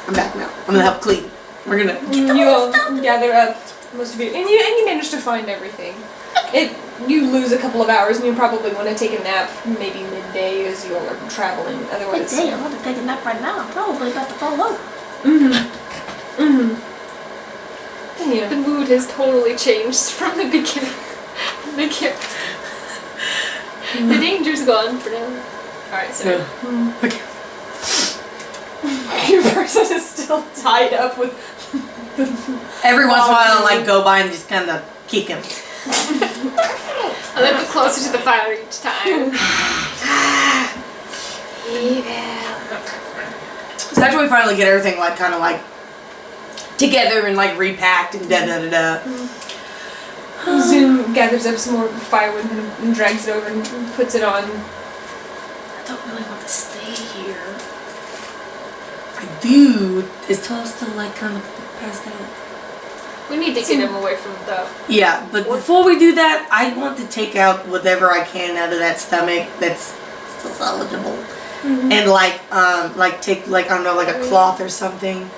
I'm back now. I'm gonna help clean. We're gonna get the You whole all stuff. gather up most of you, and you manage to find everything. You lose a couple of hours, and you probably want to take a nap, maybe midday as you all are traveling. Otherwise, Hey, I want to take a nap right now. I'm probably about to fall over. Yeah. The mood has totally changed from the beginning. The danger's gone for now. Alright, so Okay. your person is still tied up with. Every once in a while, I like go by and just kind of kick him. I like get closer to the fire each time. So after we finally get everything like kind of like together and like repacked and da da da da. Zoom gathers up some more firewood and drags it over and puts it on. I don't really want to stay here. I do. Is Toast still like kind of passed out? We need to get him away from the... Yeah, but before we do that, I want to take out whatever I can out of that stomach that's still salvageable. And like take like, I don't know, like a cloth or something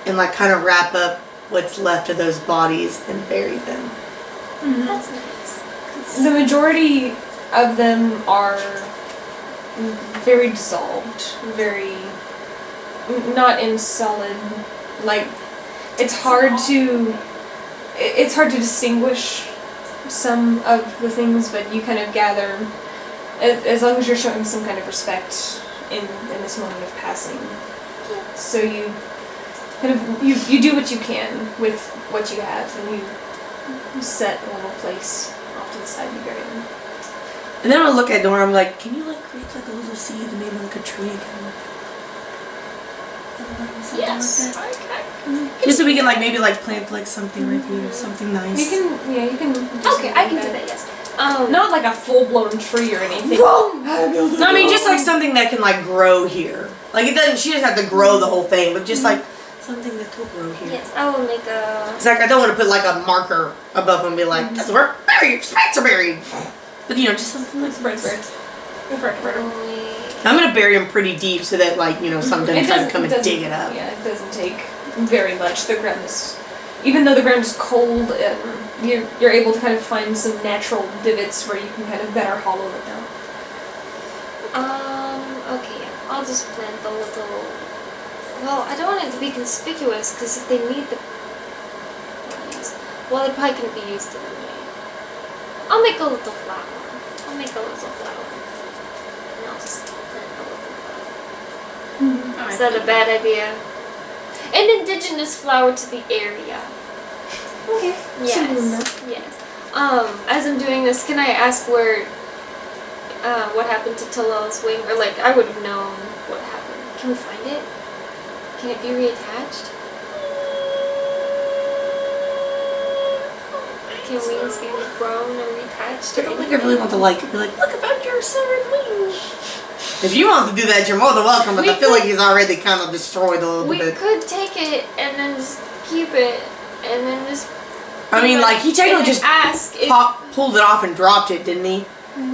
and like kind of wrap up what's left of those bodies and bury them. That's nice. The majority of them are very dissolved, very not in solid. Like it's hard to distinguish some of the things, but you kind of gather as long as you're showing some kind of respect in this moment of passing. So you kind of you do what you can with what you have, and you set a little place off to the side to bury them. And then I'll look at Nora, I'm like, can you like create like a little seed and maybe like a tree kind of like Yes. like that? Just so we can like maybe like plant like something right here, something nice. You can do Okay, I can do that, yes. Not like a full-blown tree or anything. No, I mean just like something that can like grow here. Like it doesn't. She doesn't have to grow the whole thing, but just like something that will grow here. Yes, I will make a... It's like I don't want to put like a marker above them and be like, "This is where spirits are buried." But you know, just something like Spirits. I'm gonna bury them pretty deep so that like something tries to come and dig it up. Yeah, it doesn't take very much. The ground is, even though the ground is cold, you're able to kind of find some natural divots where you can kind of better hollow it down. Okay, yeah. I'll just plant the little... Well, I don't want it to be conspicuous, because if they need the... Well, it probably couldn't be used in a way. I'll make a little flower. And I'll just plant a little flower. Is that a bad idea? An indigenous flower to the area. Okay. Yes. As I'm doing this, can I ask where... what happened to Talal's wing? Or, like, I would have known what happened. Can we find it? Can it be reattached? Can wings be regrown or reattached? I don't think I really want to like be like, look, I found your severed wing. If you want to do that, you're more than welcome. But I feel like he's already kind of destroyed a little We bit. could take it and then just keep it and then just... I mean, like he technically just ask if... pulled it off and dropped it, didn't he?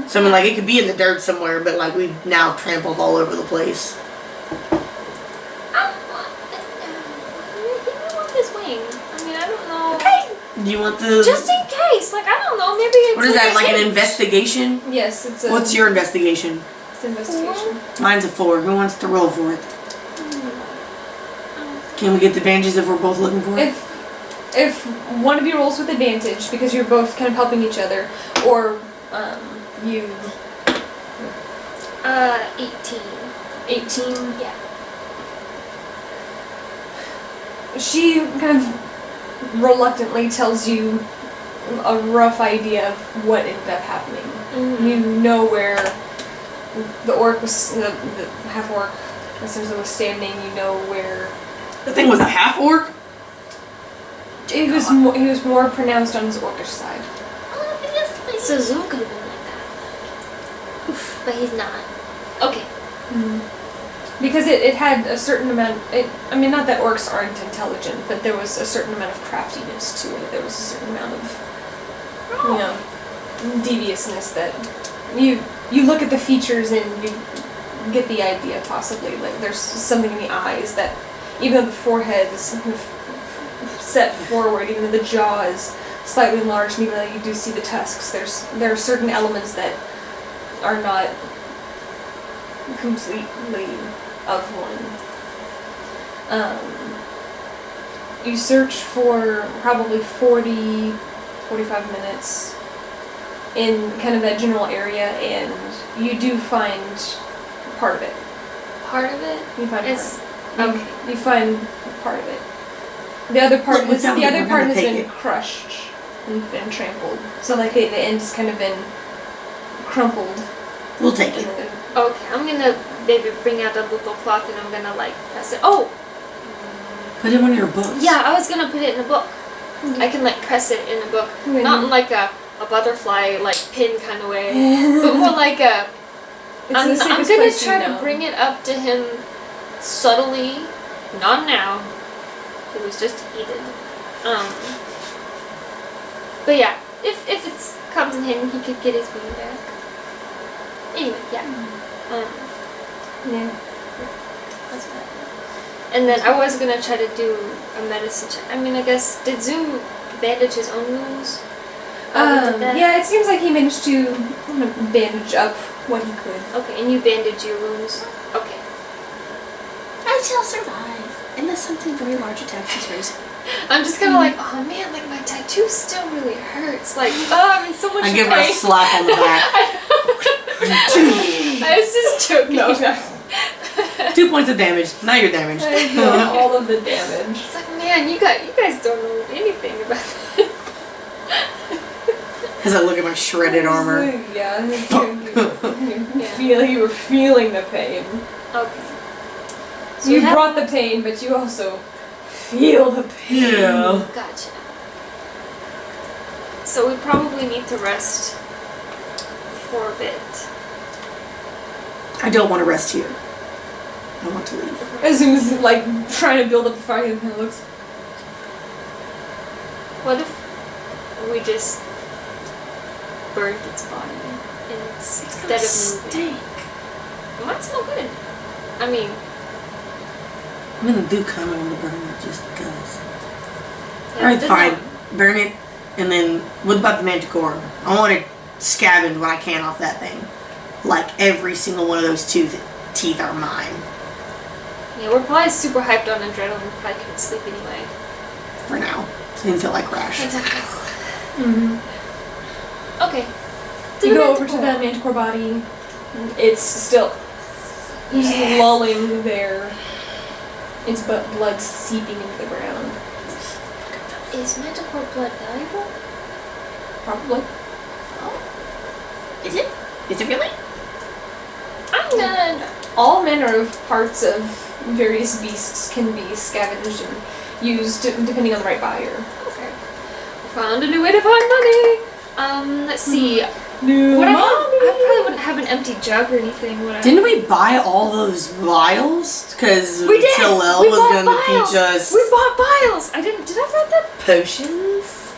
So I mean, like it could be in the dirt somewhere, but like we've now trampled all over the place. You want the... Just in case, like, I don't know, maybe it's... What is that, like an investigation? Yes, it's a... What's your investigation? It's an investigation. Mine's a 4. Who wants to roll for it? Can we get the advantages if we're both looking for it? If one of you rolls with advantage, because you're both kind of helping each other, or, you... 18. 18? Yeah. She kind of reluctantly tells you a rough idea of what ended up happening. You know where the orc was, the half orc essentially was standing. You know where The thing was a half orc. he was more pronounced on his orcish side. So Zoom could have been like that. Oof, but he's not. Okay. Because it had a certain amount. I mean, not that orcs aren't intelligent, but there was a certain amount of craftiness to it. There was a certain amount of, deviousness that you look at the features and you get the idea possibly. Like there's something in the eyes that even though the forehead is kind of set forward, even though the jaw is slightly enlarged, and even though you do see the tusks, there are certain elements that are not completely of one. You search for probably 45 minutes in kind of that general area, and you do find part of it. Part of it? You find It's part of it. okay. You find part of it. The other part Look, we found it. We're gonna has take been it. crushed and been trampled. So like the end has kind of been crumpled. We'll take And it. then Okay, I'm gonna maybe bring out a little cloth and I'm gonna like press it. Oh! Put it in one of your books. Yeah, I was gonna put it in a book. I can like press it in a book. Not in like a butterfly like pin kind of way. But more like a I'm gonna try to bring it up to him subtly. Not now. It was just heated. But yeah, if it comes in handy, he could get his wing back. Anyway, yeah. Yeah. That's what happened. And then I was gonna try to do a medicine check. I mean, I guess, did Zoom bandage his own wounds? While he did that? Yeah, it seems like he managed to bandage up what he could. Okay, and you bandage your wounds? Okay. I shall survive. Unless something very large attacks his face. I'm just kind of like, oh man, like my tattoo still really hurts. Like, oh, I'm in so much I pain. give her a slap on the back. I was just joking. No. 2 points of damage. Now you're damaged. I know all of the damage. It's like, man, you guys don't know anything about it. As I look at my shredded armor. Yeah, you were feeling the pain. Okay. So You we have- brought the pain, but you also feel the pain. Yeah. Gotcha. So we probably need to rest for a bit. I don't want to rest here. I want to leave. As soon as like trying to build up a fire, it kind of looks. What if we just burned its body instead of moving? Stink. It might smell good. I mean, I'm gonna do kind of want to burn it just because. yeah, Alright, but fine. no. Burn it. And then, what about the manticore? I want to scavenge what I can off that thing. Like every single one of those teeth are mine. Yeah, we're probably super hyped on adrenaline. We probably couldn't sleep anyway. For now. Until I crash. Mm-hmm. Okay. You go over to the manticore body. It's still just lulling there. Its blood seeping into the ground. Is manticore blood valuable? Probably. Is it? Is it really? I'm gonna. All manner of parts of various beasts can be scavenged and used depending on the right buyer. Okay. Found a new way to find money. Let's see. New Would I probably wouldn't have an empty jug or anything, would I? Didn't we buy all those vials? Because We did! Tillel We was bought going to vials! teach us We bought vials! Did I write that? potions.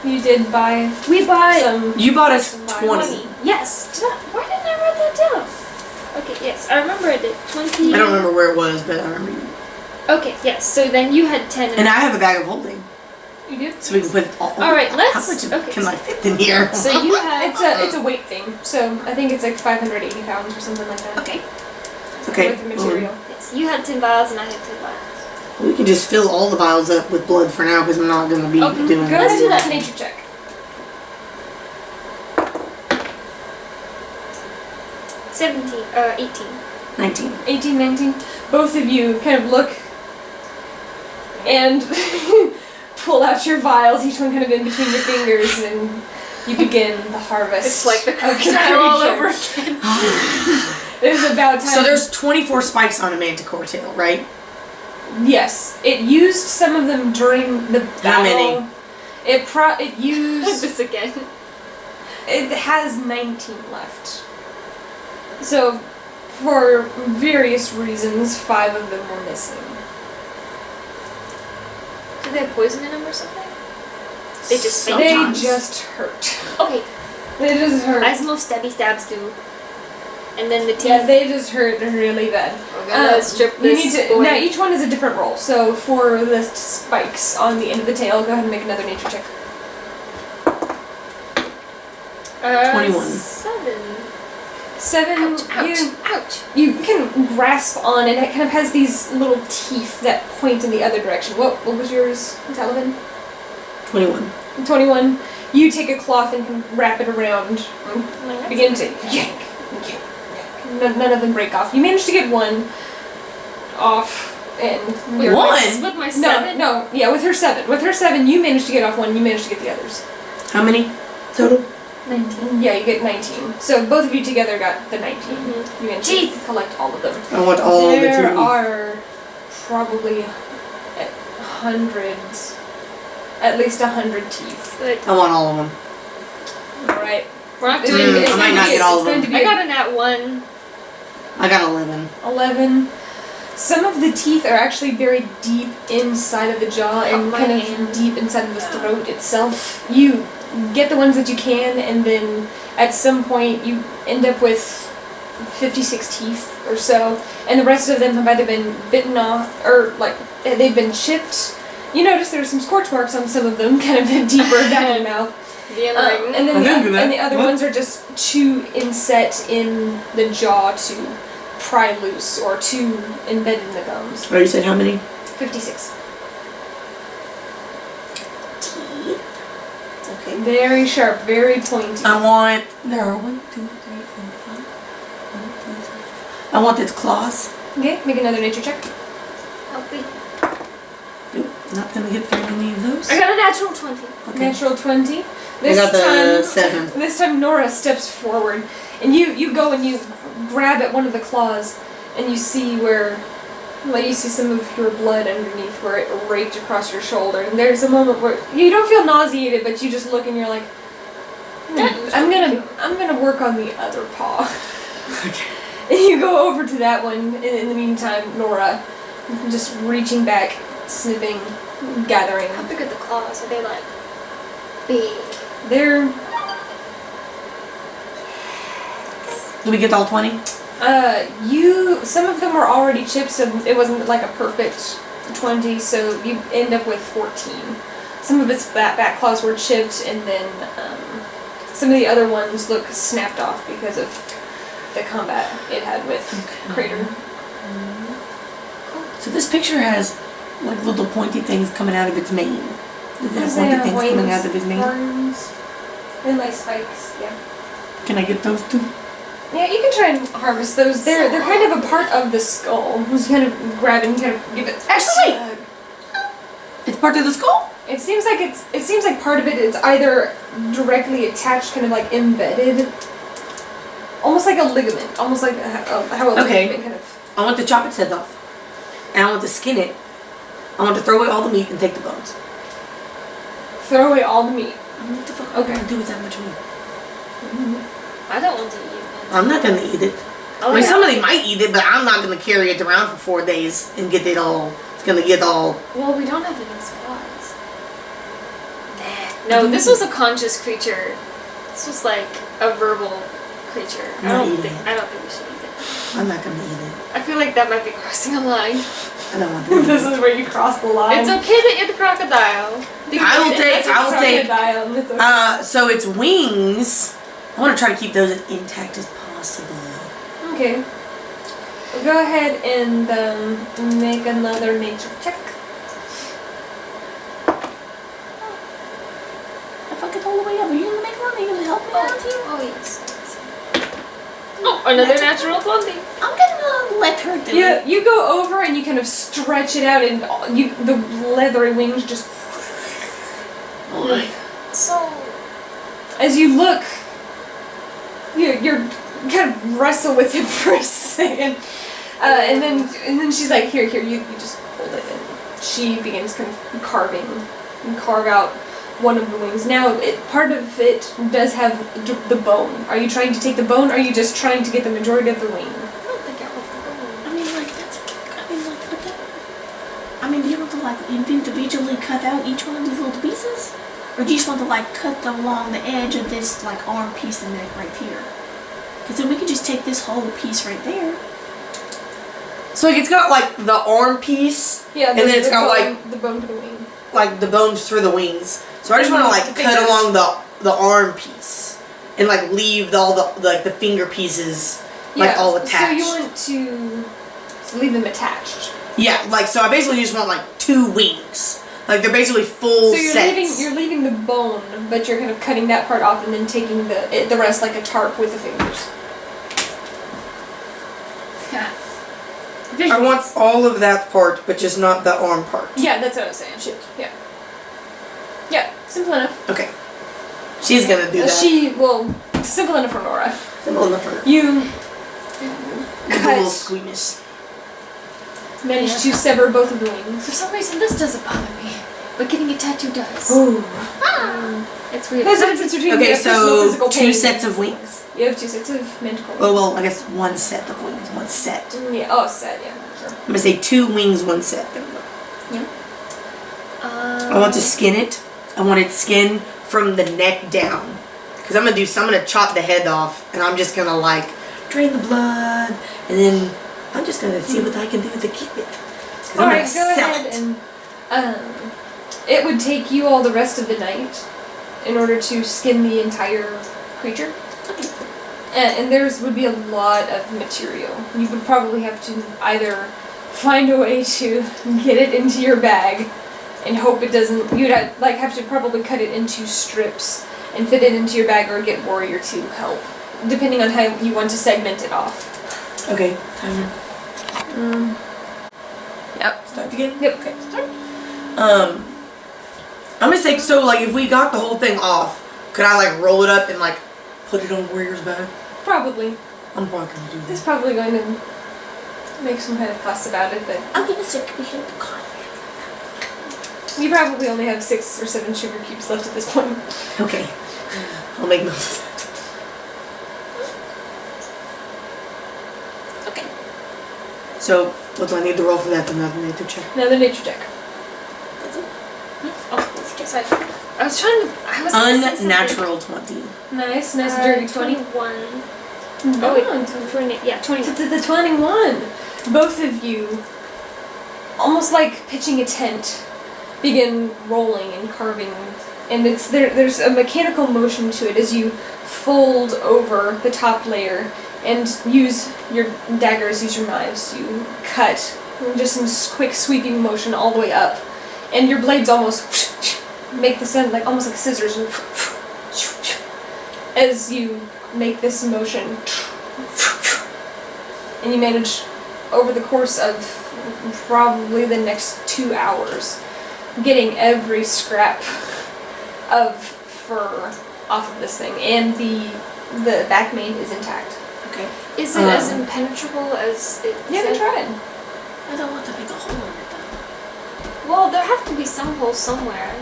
You did buy We bought some. You bought us Some 20. Yes. Why didn't I write that down? Okay, yes. I remember I did 20. I don't remember where it was, but I remember you. Okay, yes. So then you had 10. And I have a bag of holding. You did. So we can put it all. Alright, How let's- much okay. can I fit in here? So you had. It's a weight thing. So I think it's like 580 pounds or something like that. Okay. Okay. With the material. Yes. You had 10 vials and I had 10 vials. We can just fill all the vials up with blood for now because I'm not going to be Okay, doing Go that. ahead and do that nature check. 18. 19. 18, 19. Both of you kind of look and pull out your vials, each one kind of in between your fingers, and you begin the harvest. It's like the of crocodile all over creature. again. It is about time. So there's 24 spikes on a manticore tail, right? Yes, it used some of them during the battle. How many? It used. This again. It has 19 left. So, for various reasons, 5 of them were missing. Did they have poison in them or something? They just faint. They Sometimes. just hurt. Okay. They just hurt. As most stabby stabs do. And then the teeth. Yeah, they just hurt really bad. We're gonna strip You this need to, boy. now each one is a different roll. So for the spikes on the end of the tail, go ahead and make another nature check. 21. 7. 7. Ouch. You can grasp on, and it kind of has these little teeth that point in the other direction. What was yours, Talavin? 21. 21. You take a cloth and can wrap it around and begin to yank. None of them break off. You manage to get one off, and With One? With my 7? No, yeah, with her 7. With her 7, you managed to get off one. You managed to get the others. How many total? 19. Yeah, you get 19. So both of you together got the 19. Mhm. You managed to collect all of them. I want all of the There teeth. are probably hundreds, at least 100 teeth. Good. I want all of them. All right. We're not doing I might not get all of them. I got a nat 1. I got 11. 11. Some of the teeth are actually buried deep inside of the jaw and my kind of hand. deep inside of the throat itself. You get the ones that you can, and then at some point you end up with 56 teeth or so, and the rest of them have either been bitten off or like they've been chipped. You notice there's some scorch marks on some of them, kind of deeper down in the mouth. And then I didn't do that. the other What? ones are just too inset in the jaw to pry loose or too embedded in the gums. Oh, you said how many? 56. Teeth. Okay. Very sharp, very pointy. I want. There are 1, 2, 3, 4, 5. 1, 2, 3, 4. I want its claws. Okay, make another nature check. Help me. Nope, not gonna get very many of those. I got a natural 20. Okay. Natural 20. I got the 7. This time Nora steps forward, and you go and you grab at one of the claws, and you see where, like, you see some of your blood underneath where it raked across your shoulder. And there's a moment where you don't feel nauseated, but you just look and you're like, I'm gonna work on the other paw. Okay. And you go over to that one, and in the meantime, Nora, just reaching back, sniffing, gathering. How big are the claws? Are they like big? They're, Did we get all 20? some of them were already chipped, so it wasn't like a perfect 20, so you end up with 14. Some of its back claws were chipped, and then some of the other ones look snapped off because of the combat it had with Crater. So this picture has like little pointy things coming out of its mane. Does it have They pointy have things coming wings, out of his mane? horns, and like spikes, yeah. Can I get those too? Yeah, you can try and harvest those. They're kind of a part of the skull. Just kind of grab it and kind of give it. Actually, it's part of the skull. It seems like part of it is either directly attached, kind of like embedded, almost like a ligament, almost like how a ligament kind of. I want to chop its head off, and I want to skin it. I want to throw away all the meat and take the bones. Throw away all the meat. I don't know what the fuck I'm gonna do with that much meat. I don't want to eat it. I'm not gonna eat it. I mean, somebody might eat it, but I'm not gonna carry it around for 4 days and get it all. It's gonna get all. Well, we don't have any supplies. No, this was a conscious creature. This was like a verbal creature. I don't think we should eat it. I'm not gonna eat it. I feel like that might be crossing a line. I don't want to eat This it. is where you cross the line. It's okay to eat the crocodile. I will take. Crocodile. It's okay. So its wings. I want to try to keep those as intact as possible. Okay. Go ahead and make another nature check. If I get all the way up, are you gonna make one? Are you gonna help me out here? Oh, yes. Oh, another natural 20. I'm gonna let her do it. You go over and you kind of stretch it out, and the leathery wings just. So, As you look, you're kind of wrestle with it for a second, and then she's like, here, you just hold it, and she begins kind of carve out one of the wings. Now, part of it does have the bone. Are you trying to take the bone, or are you just trying to get the majority of the wing? I don't think I want the bone. I mean, like, do you want to, like, individually cut out each one of these little pieces? Or do you just want to, like, cut along the edge of this, like, arm piece and neck right here? Because then we could just take this whole piece right there. So like it's got like the arm piece, Yeah, and then it's got like the bone for the wing. like the bones for the wings. So I just want to like The cut fingers. along the arm piece and like leave all the like the finger pieces like all attached. So you want to leave them attached. Yeah, like so I basically just want like 2 wings. Like they're basically full So sets. you're leaving the bone, but you're kind of cutting that part off and then taking the rest like a tarp with the fingers. I want all of that part, but just not the arm part. Yeah, that's what I was saying. Shit. Yeah. Yeah, simple enough. Okay. She's gonna do that. Simple enough for Nora. Simple enough for her. You A little squeamish. manage to sever both of the wings. For some reason, this doesn't bother me, but getting a tattoo does. Ooh. It's weird. There's a difference between Okay, personal so physical 2 pain. sets of wings. You have 2 sets of magical wings. Oh well, I guess 1 set of wings, 1 set. Yeah. Oh, set. Yeah. Sure. I'm gonna say 2 wings, 1 set. There we go. I want to skin it. I want it skinned from the neck down. Cause I'm gonna chop the head off, and I'm just gonna like drain the blood, and then I'm just gonna see what I can do to keep it. Cause I'm Alright, gonna go sell ahead it. and it would take you all the rest of the night in order to skin the entire creature. And theirs would be a lot of material. You would probably have to either find a way to get it into your bag and hope it doesn't. You'd have to probably cut it into strips and fit it into your bag, or get Warrior to help, depending on how you want to segment it off. Okay, timer. Yep. Start again. Yep. Okay. Start. I'm gonna say so. Like, if we got the whole thing off, could I like roll it up and like put it on Warrior's back? Probably. I'm probably gonna do He's that. probably going to make some kind of fuss about it, but I'm gonna say, can we hit the car? you probably only have 6 or 7 sugar cubes left at this point. Okay, I'll make note of that. Okay. So, what do I need to roll for that? Another nature check. Another nature check. Oh, sorry. I was trying to. I was gonna say something. Unnatural 20. Nice dirty 20. 21. Oh, wait. 21. The 21. Both of you, almost like pitching a tent, begin rolling and carving, and there's a mechanical motion to it as you fold over the top layer and use your daggers, use your knives, you cut just in this quick sweeping motion all the way up, and your blades almost make the sound like almost like scissors as you make this motion, and you manage over the course of probably the next 2 hours getting every scrap of fur off of this thing, and the back mane is intact. Okay. Is it as impenetrable as it You haven't said? tried. I don't want to make a hole in it though. Well, there have to be some holes somewhere.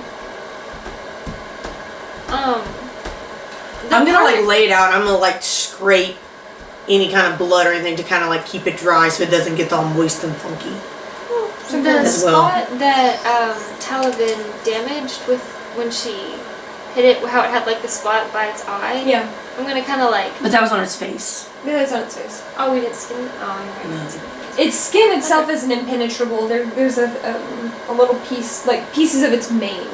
I'm gonna like lay it out. I'm gonna like scrape any kind of blood or anything to kind of like keep it dry so it doesn't get all moist and funky. The as well. spot that Talavin damaged with when she hit it, how it had like the spot by its eye. Yeah. I'm gonna kind of like. But that was on its face. Yeah, that's on its face. Oh, we didn't skin it. Oh, you're right. Its skin itself isn't impenetrable. There's a little piece, like pieces of its mane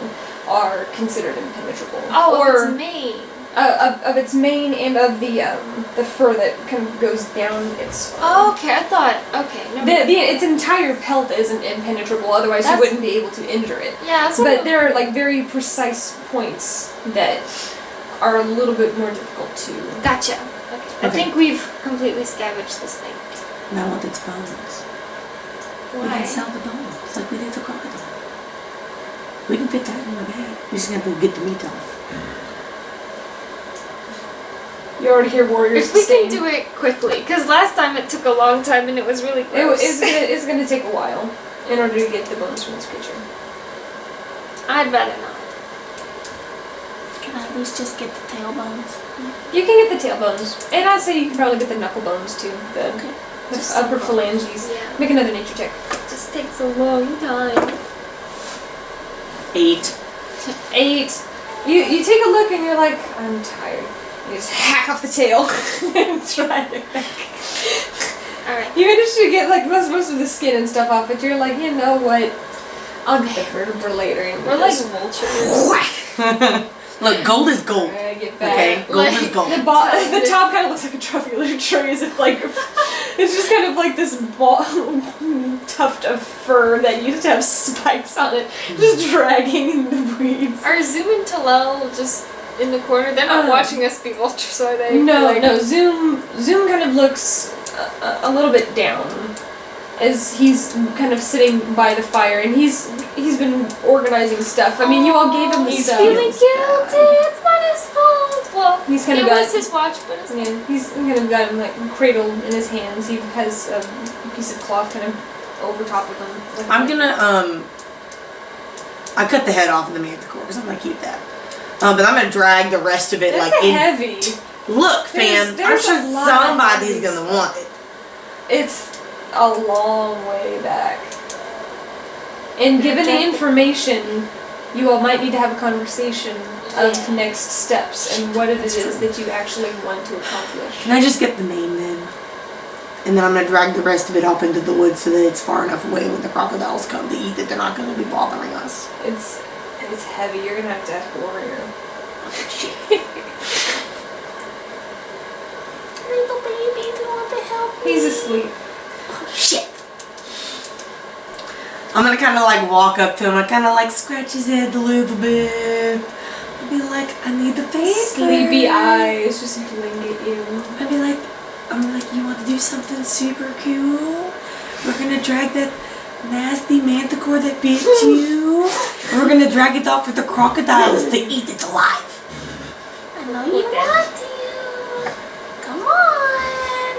are considered impenetrable. Oh, or it's mane. of its mane and of the fur that kind of goes down its. Oh, okay. I thought. Okay. Never mind. Its entire pelt isn't impenetrable. Otherwise, you That's- wouldn't be able to injure it. Yeah, that's what But there are like very precise points that are a little bit more difficult to. Gotcha. Okay. I Okay. think we've completely scavenged this thing. Now I want its bones. We Why? can sell the bones like we did the crocodile. We can fit that in my bag. We just have to get the meat off. You already hear warriors. If we can do it quickly, because last time it took a long time and it was really gross. It's gonna take a while in order to get the bones from this creature. I'd rather not. Can I at least just get the tailbones? You can get the tailbones, and I'd say you can probably get the knuckle bones too. The Just upper some bones. phalanges. Yeah. Make another nature check. It just takes a long time. 8. 8. You take a look and you're like, I'm tired. You just hack off the tail and try it back. Alright. You manage to get like most of the skin and stuff off, but you're like, you know what? I'll get the vertebra later. And We're like vultures. Look, gold is gold. I get back. Okay, gold is gold. The top kind of looks like a trophy tray. Is it like it's just kind of like this tuft of fur that used to have spikes on it, just dragging in the weeds. Are Zoom and Talal just in the corner? They're not watching us be vultures, are they? No, no. Zoom kind of looks a little bit down as he's kind of sitting by the fire, and he's been organizing stuff. I mean, you all gave him the He's stuff. feeling guilty. It's not his fault. Well, He's kind it of got was his watch, but it's yeah, he's kind of got him like cradled in his hands. He has a piece of cloth kind of over top of him. Like, I'm gonna I cut the head off of the manticore because I'm gonna keep that. But I'm gonna drag the rest of it That's like in. heavy. Look, fam, There's I'm sure a lot of somebody's heavy gonna want it. It's a long way back. And given the information, you all might need to have a conversation of next steps and what it is that you actually want to accomplish. Can I just get the name then? And then I'm gonna drag the rest of it off into the woods so that it's far enough away when the crocodiles come to eat that they're not gonna be bothering us. It's heavy. You're gonna have to ask Warrior. Little baby, do you want to help me? He's asleep. Oh, shit. I'm gonna kind of like walk up to him and kind of like scratch his head a little bit. I'll be like, I need the favor. Sleepy eyes just blink at you. I'm like, you want to do something super cool? We're gonna drag that nasty manticore that bit you. And we're gonna drag it off with the crocodiles to eat it alive. I know you want to. Come on.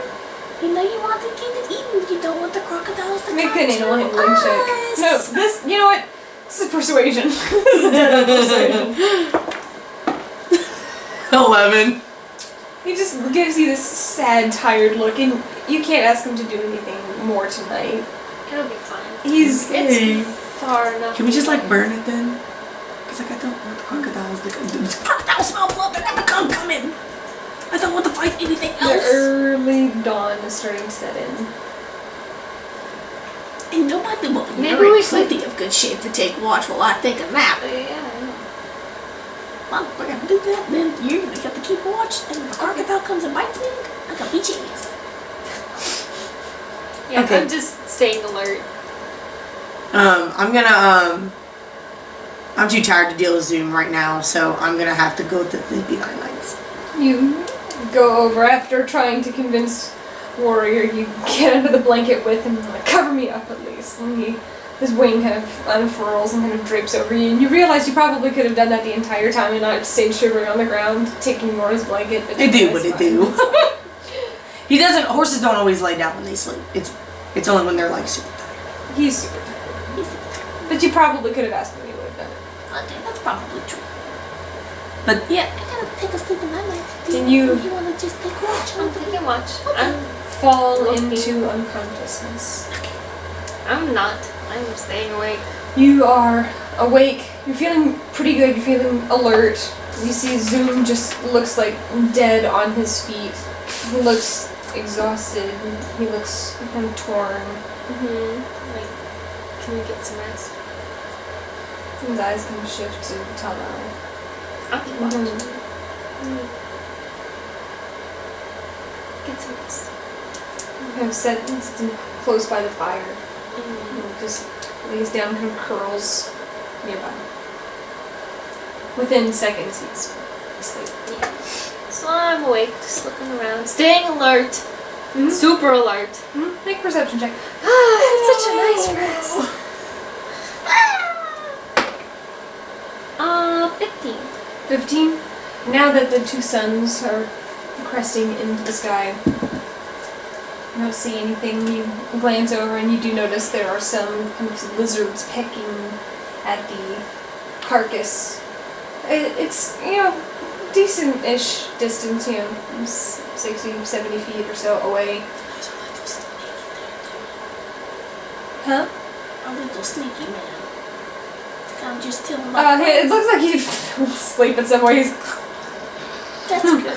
You know you want to get it eaten. You don't want the crocodiles to Make come an animal to handling check. us. No, this, you know what? This is persuasion. This is definitely persuasion. 11. He just gives you this sad, tired look, and you can't ask him to do anything more tonight. It'll be fine. He's It's far enough. Can we just like burn it then? Cause like I don't want the crocodiles to come. The crocodiles smell blood. They're gonna come in. I don't want to fight anything the else. early dawn is starting to set in. And nobody will. Maybe You're we in should- plenty of good shape to take watch while I take a nap. Yeah, I know. Well, if we're gonna do that, then you're gonna have to keep watch. And if a crocodile comes and bites me, I'm gonna beat your ass. Yeah, Okay. I'm just staying alert. I'm too tired to deal with Zoom right now, so I'm gonna have to go to Sleepy Nights. You go over after trying to convince Warrior. You get under the blanket with him and like, cover me up at least. And his wing kind of unfurls and kind of drapes over you. And you realize you probably could have done that the entire time and not stayed shivering on the ground, taking Nora's blanket. But They do that's what they fine. do. He doesn't. Horses don't always lay down when they sleep. It's only when they're like super tired. He's super tired. But you probably could have asked him, he would have done it. Okay, that's probably true. But Yeah, I gotta take a sleep in my night. Can you- You wanna just take watch? I'm taking watch. Fall Lucky. into unconsciousness. I'm not. I'm staying awake. You are awake. You're feeling pretty good. You're feeling alert. You see Zoom just looks like dead on his feet. He looks exhausted. He looks kind of torn. Like, can we get some rest? His eyes kind of shift to Talavin. I'll keep watching. Mm-hmm. Get some rest. Kind of sits close by the fire. And just lays down, kind of curls nearby. Within seconds, he's asleep. Yeah. So I'm awake, just looking around, staying alert. Super alert. Make a perception check. It's such a nice rest. 15. 15. Now that the two suns are cresting into the sky, you don't see anything. You glance over and you do notice there are some kind of lizards pecking at the carcass. It's, decent-ish distance, 60, 70 feet or so away. Huh? A little sneaky man. I'm just telling my It looks like he's asleep in some ways. That's good.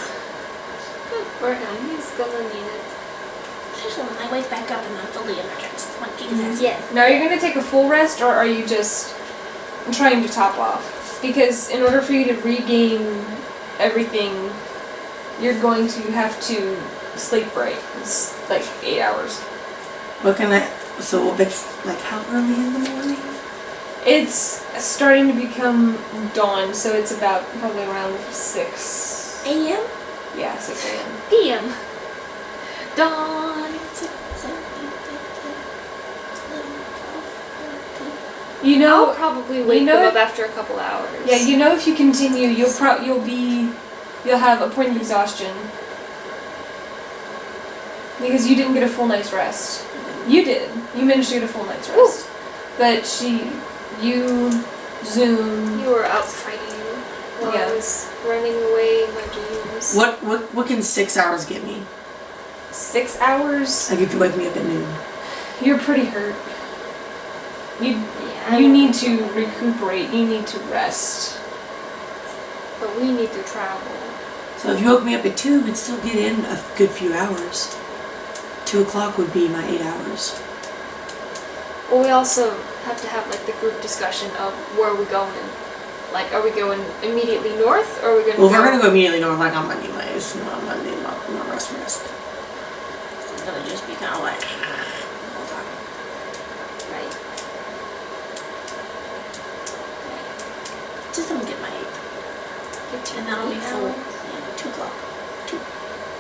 for him. He's gonna need it. Especially when I wake back up and I'm fully energized. When King's ass. Yes. Now, are you going to take a full rest, or are you just trying to top off? Because in order for you to regain everything, you're going to have to sleep for it's like 8 hours. What can I? So it's like how early in the morning? It's starting to become dawn, so it's about probably around 6 a.m.? Yeah, 6 a.m. PM. Dawn. 6, 7, 8, 9, 10, 11, 12, 13. You know, I'll probably wake them up after a couple hours. yeah, you know, if you continue, you'll have a point of exhaustion because you didn't get a full night's rest. You did. You managed to get a full night's rest, but you, Zoom. You were out fighting while I was running away in my dreams. What can 6 hours get me? 6 hours. Like if you wake me up at noon. You're pretty hurt. You Yeah, need to recuperate. You need to rest. But we need to travel. So if you woke me up at 2, we'd still get in a good few hours. 2 o'clock would be my 8 hours. Well, we also have to have like the group discussion of where are we going. Like, are we going immediately north, or are we going to Well, if we're gonna go immediately north, like on Monday nights, on Monday, not rest. It's gonna just be kind of like the whole time. Right. Just let me get my 8. Get to And that'll be 8 full. hours. Yeah, 2 o'clock. 2.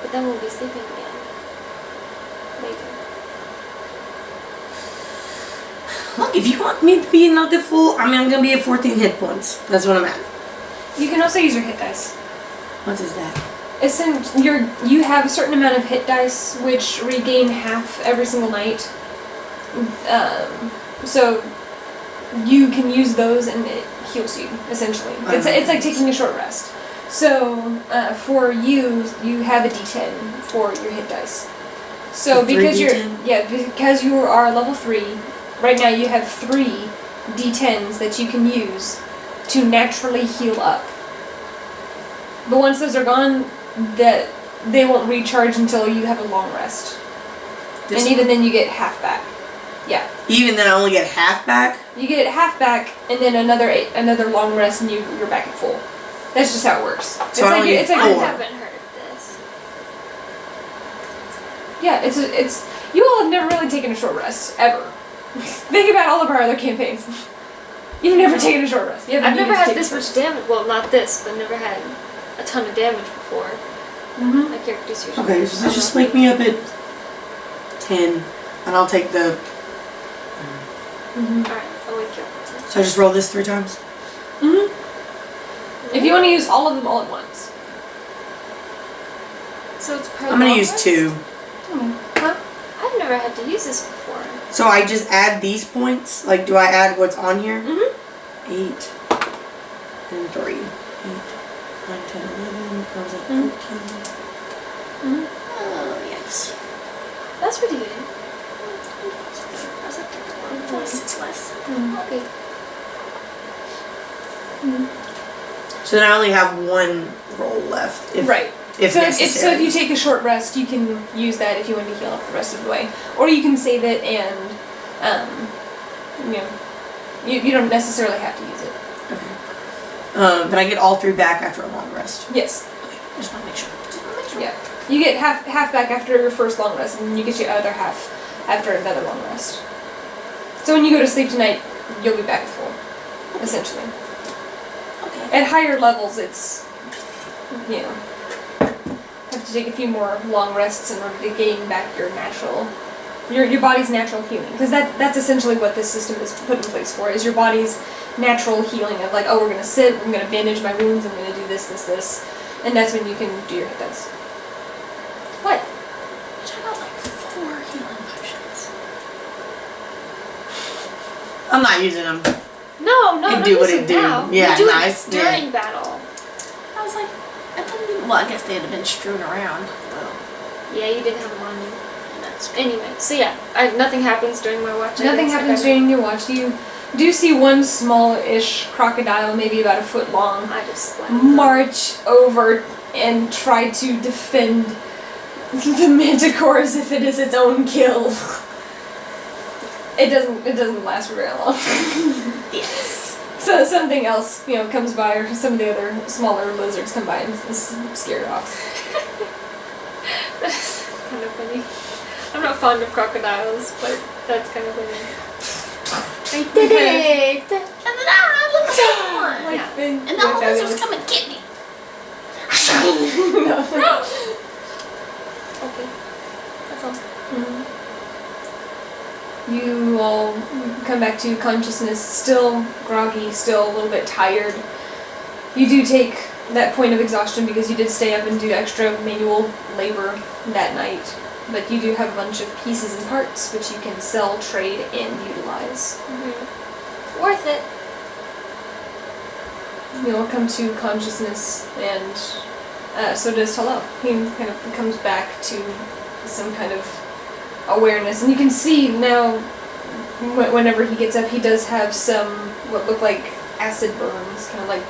But then we'll be sleeping again. Later. Look, if you want me to be not the full, I'm gonna be at 14 hit points. That's what I'm at. You can also use your hit dice. What is that? You have a certain amount of hit dice which regain half every single night. So you can use those and it heals you, essentially. It's like taking a short rest. So for you have a D10 for your hit dice. So A 3 because D10? because you are level 3, right now you have 3 D10s that you can use to naturally heal up. But once those are gone, that they won't recharge until you have a long rest. And even then you get half back. Yeah. Even then I only get half back? You get half back and then another long rest and you're back at full. That's just how it works. So I only get I 4. haven't heard of this. Yeah, it's you all have never really taken a short rest ever. Think about all of our other campaigns. You've never taken a short rest. I've never had this much damage. Well, not this, but never had a ton of damage before. Mm-hmm. My character's usually. Okay, so just wake me up at 10 and I'll take the... Mm-hmm. Alright, I'll wake you up at 10. So I just roll this 3 times? Mm-hmm. If you want to use all of them all at once. So it's per I'm gonna long use rest? 2. Huh? I've never had to use this before. So I just add these points? Like, do I add what's on here? Mm-hmm. 8 and 3. 8, 9, 10, 11, comes at 14. Mm-hmm. Oh, yes. That's pretty good. I was at 26 less. Okay. So then I only have 1 roll left. Right. If So necessary. if you take a short rest, you can use that if you want to heal up the rest of the way, or you can save it and, you don't necessarily have to use it. Okay. But I get all 3 back after a long rest. Yes. Okay, just want to make sure. Yeah. You get half back after your first long rest, and then you get your other half after another long rest. So when you go to sleep tonight, you'll be back at full, essentially. Okay. At higher levels, it's, have to take a few more long rests in order to gain back your body's natural healing. Because that's essentially what this system is put in place for, is your body's natural healing of like, oh, we're going to sit, we're going to bandage my wounds, I'm going to do this. And that's when you can do your hit dice. What? Which I got like 4 healing potions. I'm not using them. No, It not do what use it do. now. Yeah, you do nice, it during battle. I was like, I couldn't even. Well, I guess they'd have been strewn around. Well, Yeah, you didn't have them on you. that's Anyway, so yeah, nothing happens during my watch. Nothing happens during your watch. You do see one small-ish crocodile, maybe about a foot long, I just march over and try to defend the manticore as if it is its own kill. It doesn't last for very long. Yes. So something else, comes by, or some of the other smaller lizards come by and is scared off. That's kind of funny. I'm not fond of crocodiles, but that's kind of funny. I did it! And then look at that one! Yeah. And the whole lizards come and get me. Okay. That's all. You all come back to consciousness, still groggy, still a little bit tired. You do take that point of exhaustion because you did stay up and do extra manual labor that night. But you do have a bunch of pieces and parts which you can sell, trade, and utilize. Worth it. You all come to consciousness, and so does Talal. He kind of comes back to some kind of awareness, and you can see now, whenever he gets up, he does have some what look like acid burns, kind of like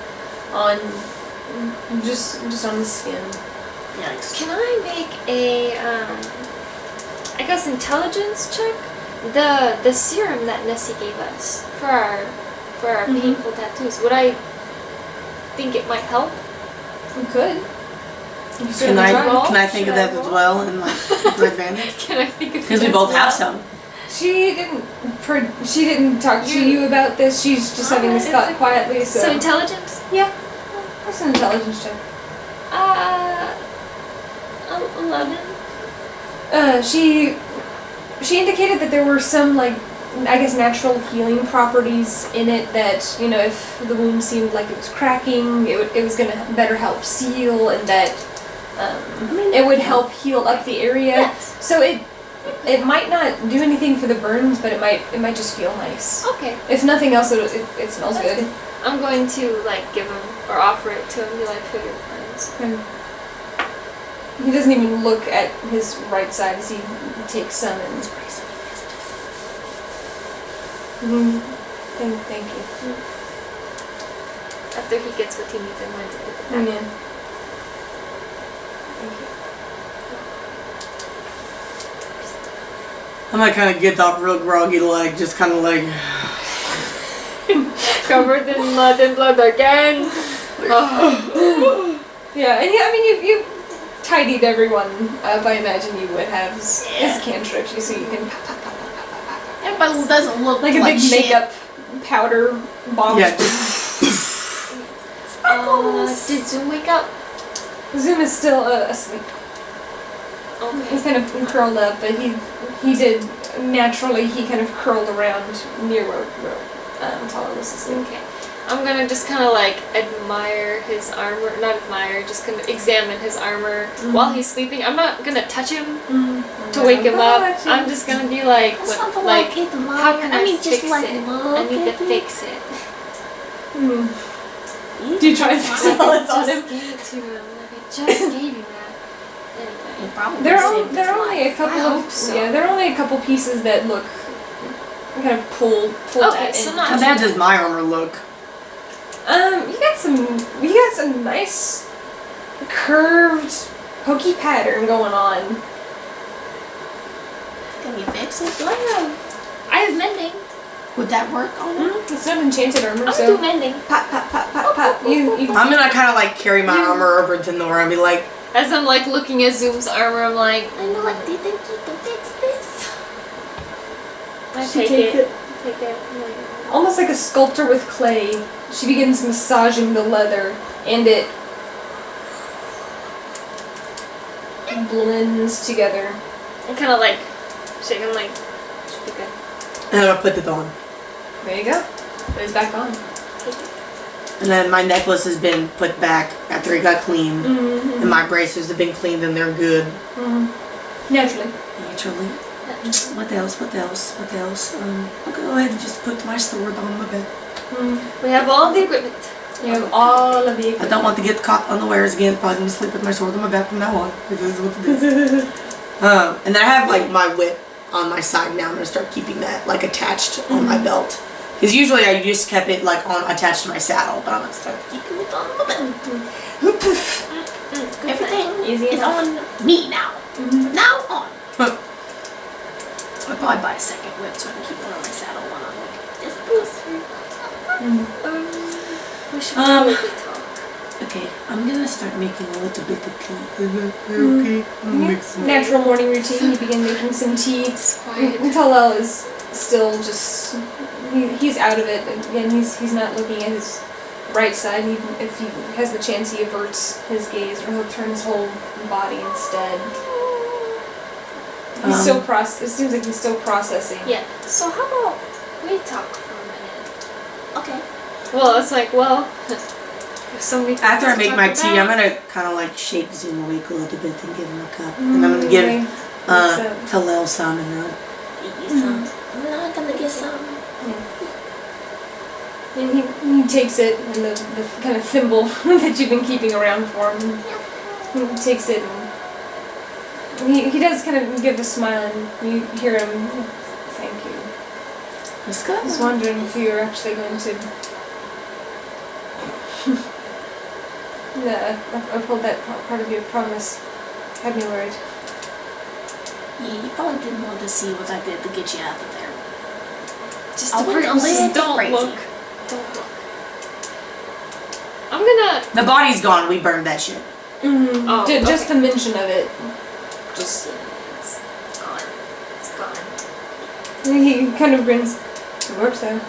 on just on the skin. Yikes. Can I make a, I guess intelligence check? The serum that Nessie gave us for our painful tattoos. Would I think it might help? You could. You Can certainly I try. think of that as well and like for advantage? Can I think of it Because we as both well? have some. She didn't talk to you about this. She's just having this thought quietly. So intelligence? Yeah, that's an intelligence check. 11. She indicated that there were some, like, I guess natural healing properties in it that, if the wound seemed like it was cracking, it was going to better help seal, and that it would help heal up the area. Yes. So it might not do anything for the burns, but it might just feel nice. Okay. If nothing else, it smells That's good. I'm going to give him or offer it to him and be like, for your friends. He doesn't even look at his right side as he takes some and... Thank you. After he gets what he needs, I'm going to put it back. Yeah. Thank I might kind of get up real groggy, like just kind of like. Covered in mud and blood again. Oh. Yeah, and you tidied everyone up. I imagine you would have as cantrips, so you can pop. Everybody doesn't look Like a big shit. makeup powder bomb. Yeah. Did Zoom wake up? Zoom is still asleep. He's Okay. kind of curled up, but he did naturally. He kind of curled around near where Tala was asleep. Okay. I'm gonna just kind of admire his armor. Not admire, just kind of examine his armor while he's sleeping. I'm not gonna touch him to wake him up. I'm just gonna be like, That's what, not like, it, Maya. how can I just fix like it? look I need to at it. fix it. Do you try and fix it while it's on him? Just gave it to him. Like, I just gave you that. Anyway. Probably There saved are his only a life. couple I of hope so. there are only a couple pieces that look kind of pulled Okay, that so in. not How bad does my armor look? You got some nice curved pokey pattern going on. Can you fix it? I have mending. Would that work on him? It's not enchanted armor, I'm so gonna do mending. pop. You I'm gonna kind of carry my armor over to Nora and be like, As I'm looking at Zoom's armor, I'm like, I know, do you think you can fix this? I She take takes it. Take it. almost like a sculptor with clay. She begins massaging the leather, and it blends together. I'm kind of shaking, should be good. and then I'll put it on. There you go. It's back on. Take it. And then my necklace has been put back after it got cleaned. And my braces have been cleaned and they're good. Naturally. Naturally. What else? I'll go ahead and just put my sword on my bed. We have all the equipment. You have all of the I don't want to get caught unawares again. Probably gonna sleep with my sword on my back from now on. This is what it is. And then I have my whip on my side now. I'm gonna start keeping that attached on my belt. Because usually I just kept it on attached to my saddle, but I'm gonna start keeping it on my belt. Everything Easy is enough. on me now. From now on. I'll probably buy a second whip so I can keep one on my saddle, one on me. Just We should probably talk. Okay, I'm gonna start making a little bit of tea. Is that okay? I'm gonna make some. Natural morning routine. You begin making some tea. It's quiet. Talal is still just he's out of it. Again, he's not looking at his right side. If he has the chance, he averts his gaze, or he'll turn his whole body instead. He's still it seems like he's still processing. Yeah. So how about we talk for a minute? Okay. Well, it's like, well, there's so many things After I to make talk my about. tea, I'm gonna kind of like shake Zoom awake a little bit and give him a cup, and I'm gonna give Talal some and Get you some. I'm not gonna get some. And he takes it and the kind of thimble that you've been keeping around for him. He takes it and he does kind of give a smile, and you hear him, thank you. Let's go. I was wondering if you were actually going to uphold that part of your promise. Had me worried. Yeah, you probably didn't want to see what I did to get you out of there. Just I wouldn't just let it don't crazy. look. Don't look. I'm gonna. The body's gone. We burned that shit. Mm-hmm. Oh, Just the mention of it. Just it's gone. It's gone. He kind of grins. It works though.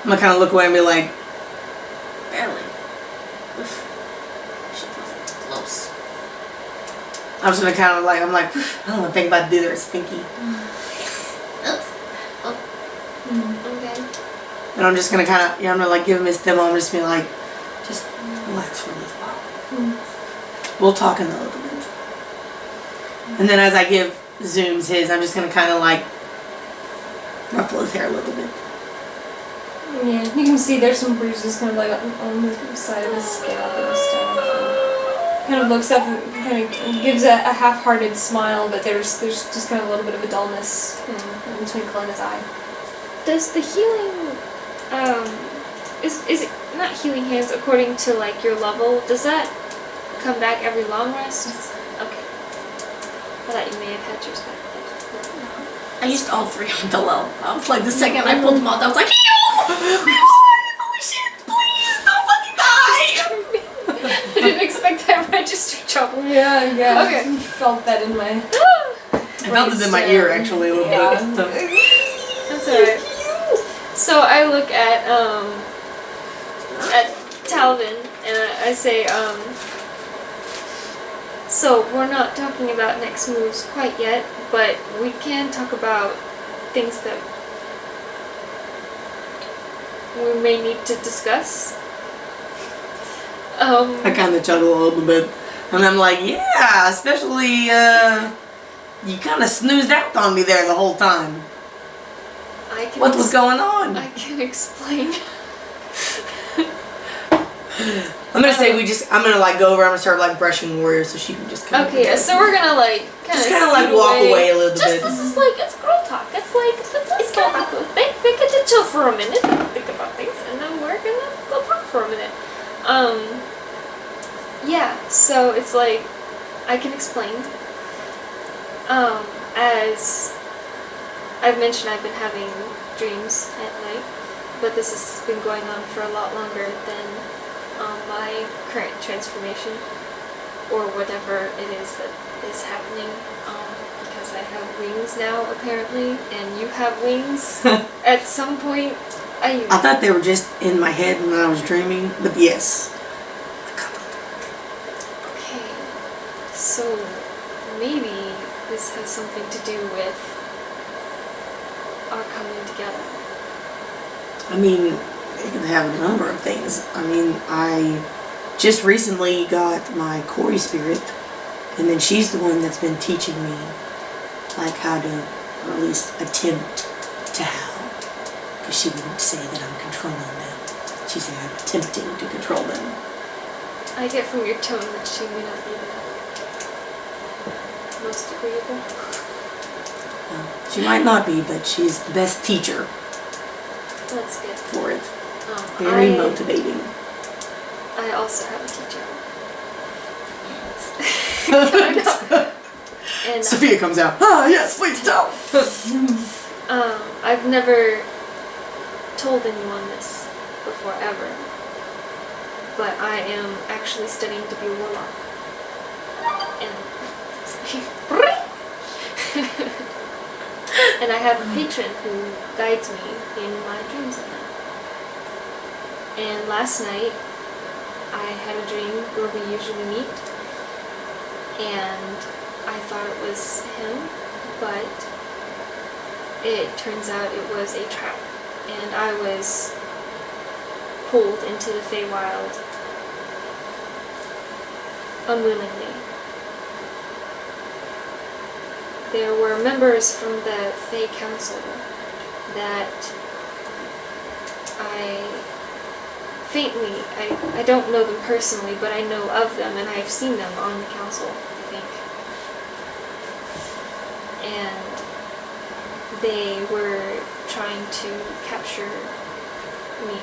I'm gonna kind of look away and be like, Barely. Oof. Shit wasn't close. I'm just gonna kind of like, I'm like, I don't want to think about it. It's stinky. Okay. And I'm just gonna kind of, I'm gonna like give him his demo. I'm just gonna be like, just relax for a little while. We'll talk in a little bit. And then as I give Zooms his, I'm just gonna kind of like ruffle his hair a little bit. Yeah, you can see there's some bruises kind of like on the side of his scalp and stuff. And kind of looks up and kind of gives a half-hearted smile, but there's just kind of a little bit of a dullness and a twinkle in his eye. Does the healing, is it not healing hands according to like your level? Does that come back every long rest? Okay. I thought you may have had yours back. I used all three on the low. I was like, the second I pulled them out, I was like, heal! Holy shit, please, don't fucking die! I didn't expect that register trouble. Yeah. Okay. I felt that in my... I felt it in my ear actually a little bit. So. That's alright. So I look at Talavin and I say, so we're not talking about next moves quite yet, but we can talk about things that we may need to discuss. I kind of chuckle a little bit. And I'm like, yeah, especially, you kind of snoozed out on me there the whole time. What was going on? I can explain. I'm gonna say I'm gonna like go over, I'm gonna start like brushing Warrior so she can just kind of. Okay, yeah, so we're gonna like kind of like walk away a little bit. This is like, it's girl talk. It's like, it's girl talk. They get to chill for a minute and think about things, and then we're gonna go talk for a minute. Yeah, so it's like, I can explain. As I've mentioned, I've been having dreams at night, but this has been going on for a lot longer than my current transformation, or whatever it is that is happening, because I have wings now, apparently, and you have wings. At some point, I thought they were just in my head when I was dreaming, but yes. Okay, so maybe this has something to do with our coming together. I mean, it can have a number of things. I mean, I just recently got my Cory spirit, and then she's the one that's been teaching me, like, how to, or at least attempt to how, because she wouldn't say that I'm controlling them. She said I'm attempting to control them. I get from your tone that she may not be the most agreeable. Well, she might not be, but she's the best teacher That's good. for it. Very motivating. I also have a teacher. And Sophia comes out. Ah, yes, please tell. I've never told anyone this before ever, but I am actually studying to be a warlock. And and I have a patron who guides me in my dreams at night. And last night, I had a dream where we usually meet, and I thought it was him, but it turns out it was a trap, and I was pulled into the Feywild unwillingly. There were members from the Fey Council that I don't know them personally, but I know of them, and I've seen them on the council, I think. And they were trying to capture me,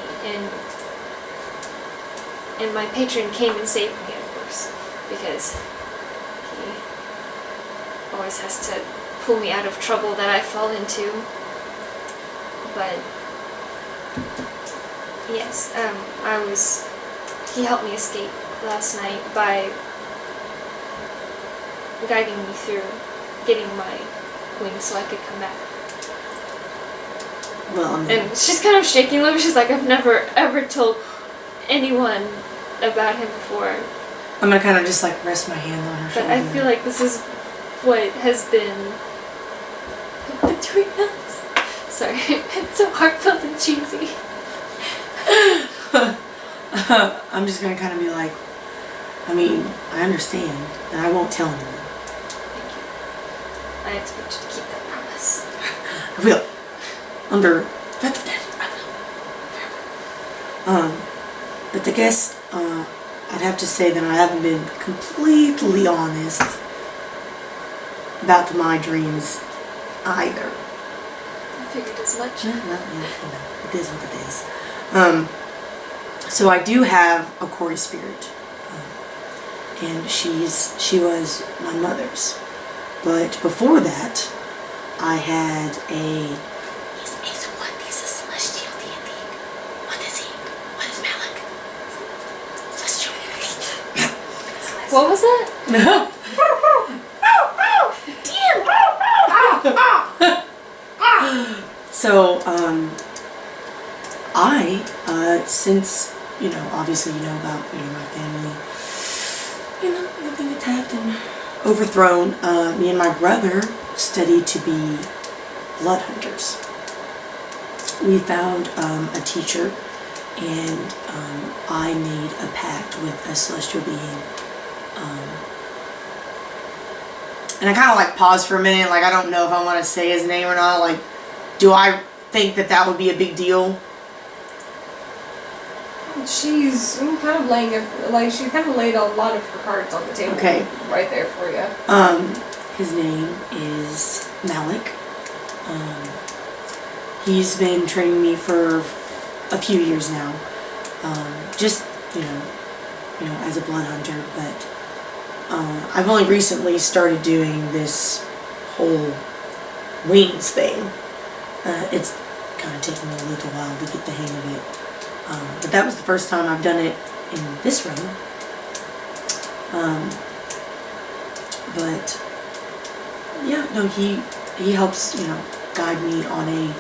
and my patron came and saved me, of course, because he always has to pull me out of trouble that I fall into. But yes, he helped me escape last night by guiding me through getting my wings so I could come back. Well, And she's kind of shaking a little bit. She's like, I've never ever told anyone about him before, I'm gonna kind of just like rest my hand on her but shoulder. I feel like this is what has been between us. Sorry, it's so heartfelt and cheesy. I'm just gonna kind of be like, I mean, I understand, and I won't tell anyone. Thank you. I expect you to keep that promise. I will. Under threat of death, I will. But I guess I'd have to say that I haven't been completely honest about my dreams either. I figured as much. Well, it is what it is. So I do have a Cory spirit, and she was my mother's. But before that, I had a. He's a celestial D&D. What is he? What is Malik? Celestial D&D. What was that? So, since, obviously about, my family, living attacked and overthrown, me and my brother studied to be blood hunters. We found a teacher, and I made a pact with a celestial being. And I kind of like paused for a minute, like I don't know if I want to say his name or not. Like, do I think that would be a big deal? She's kind of she kind of laid a lot of her cards on the table. Okay. Right there for you. His name is Malik. He's been training me for a few years now. Just, as a blood hunter, but I've only recently started doing this whole wings thing. It's kind of taken me a little while to get the hang of it. But that was the first time I've done it in this room. But yeah, no, he helps, guide me on a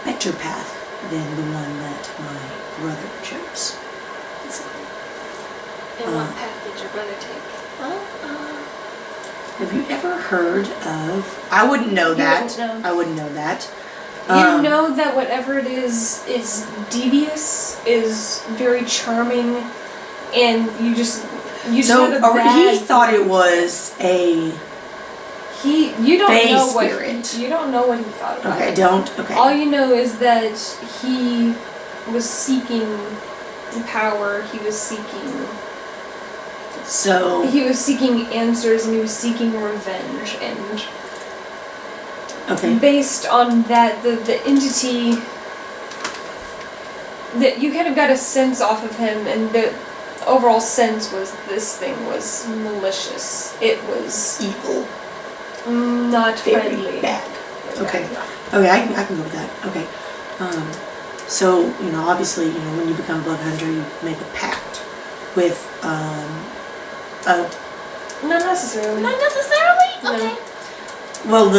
better path than the one that my brother chose. And what path did your brother take? Have you ever heard of? I wouldn't know that. wouldn't know. I wouldn't know that. You know that whatever it is devious, is very charming, and you So know that he thought it was a. you don't Fey know spirit. you don't know what he thought about Okay, it. okay. All you know is that he was seeking power. He was seeking answers, and he was seeking revenge, and Okay. based on that, the entity that you kind of got a sense off of him, and overall sense was this thing was malicious. It was Evil. not Very friendly. bad. Okay. Okay, I can go with that. Okay. So, you know, obviously, you know, when you become a blood hunter, you make a pact with, Not necessarily. Not necessarily? No. Okay. well,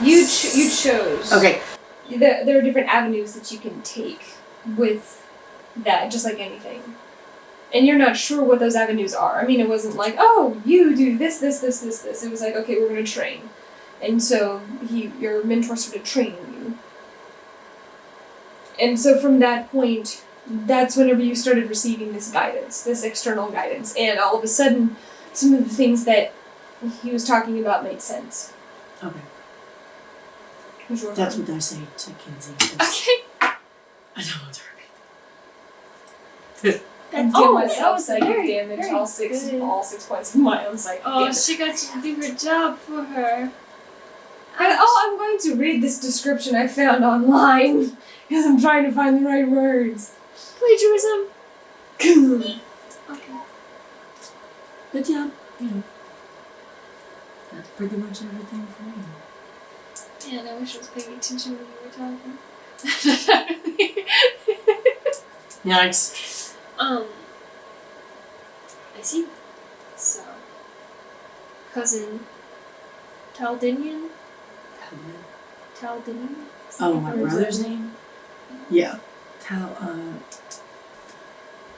You chose. okay, There are different avenues that you can take with that, just like anything. And you're not sure what those avenues are. I mean, it wasn't like, oh, you do this. It was like, okay, we're going to train. And so your mentor started training you. And so from that point, that's whenever you started receiving this guidance, this external guidance. And all of a sudden, some of the things that he was talking about made sense. okay. Who's your That's turn? what I say to Kinsey. Okay. I don't want to repeat. And Oh, give that myself was psychic very, damage, very all 6 good. points of my own psychic Oh, damage. she got you to do her job for her. I'm going to read this description I found online because I'm trying to find the right words. Plagiarism. Okay. But yeah, you know, that's pretty much everything for me. Man, I wish I was paying attention when you were talking. Yikes. I see. So, cousin Taldinian? Taldinian? Oh, my brother's name? Yeah. I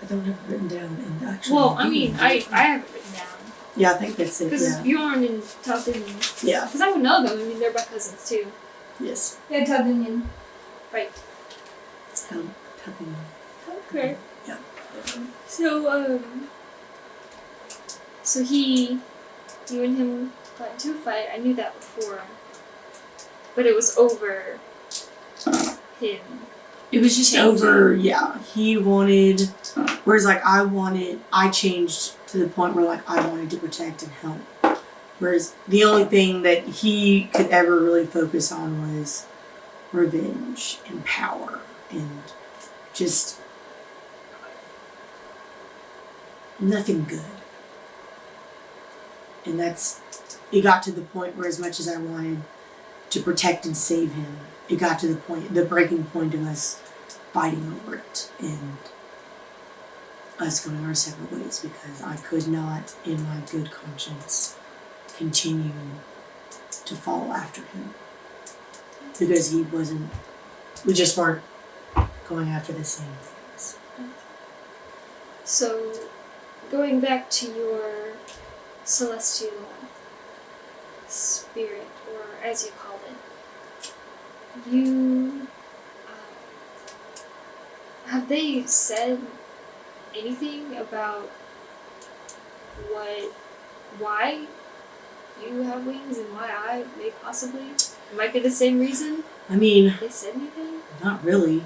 don't have it written down in the actual. Well, I mean, I have it written down. Yeah, I think that's it. Because it's Yeah. Bjorn and Taldinian. Yeah. Because I would know them. I mean, they're my cousins too. Yes. Yeah, Taldinian. Right. Tapping. Okay. Yeah. So, so you and him got into a fight. I knew that before. But it was over him. It was just Changing. over, yeah. He wanted, whereas like I changed to the point where like I wanted to protect and help. Whereas the only thing that he could ever really focus on was revenge and power and just nothing good. And it got to the point where as much as I wanted to protect and save him, it got to the breaking point of us fighting over it and us going our separate ways because I could not, in my good conscience, continue to follow after him. Because we just weren't going after the same things. So, going back to your celestial spirit, or as you called it, have they said anything about why you have wings and why I may possibly? It might be the same reason. I mean, Have they said anything? not really.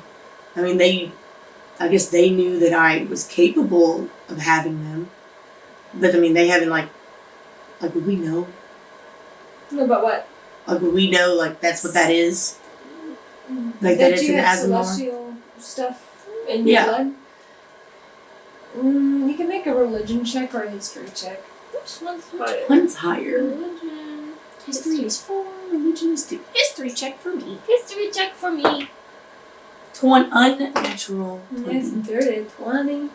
I mean, I guess they knew that I was capable of having them. But I mean, they haven't like would we know? No, about what? Like would we know like that's what that is? Like that it's you an have Azamar? celestial stuff in your Yeah. blood? You can make a religion check or a history check. Which one's higher? One's higher. Religion. History is 4. Religion is 2. History check for me. History check for me. Unnatural. Yes, 20. 30, 20.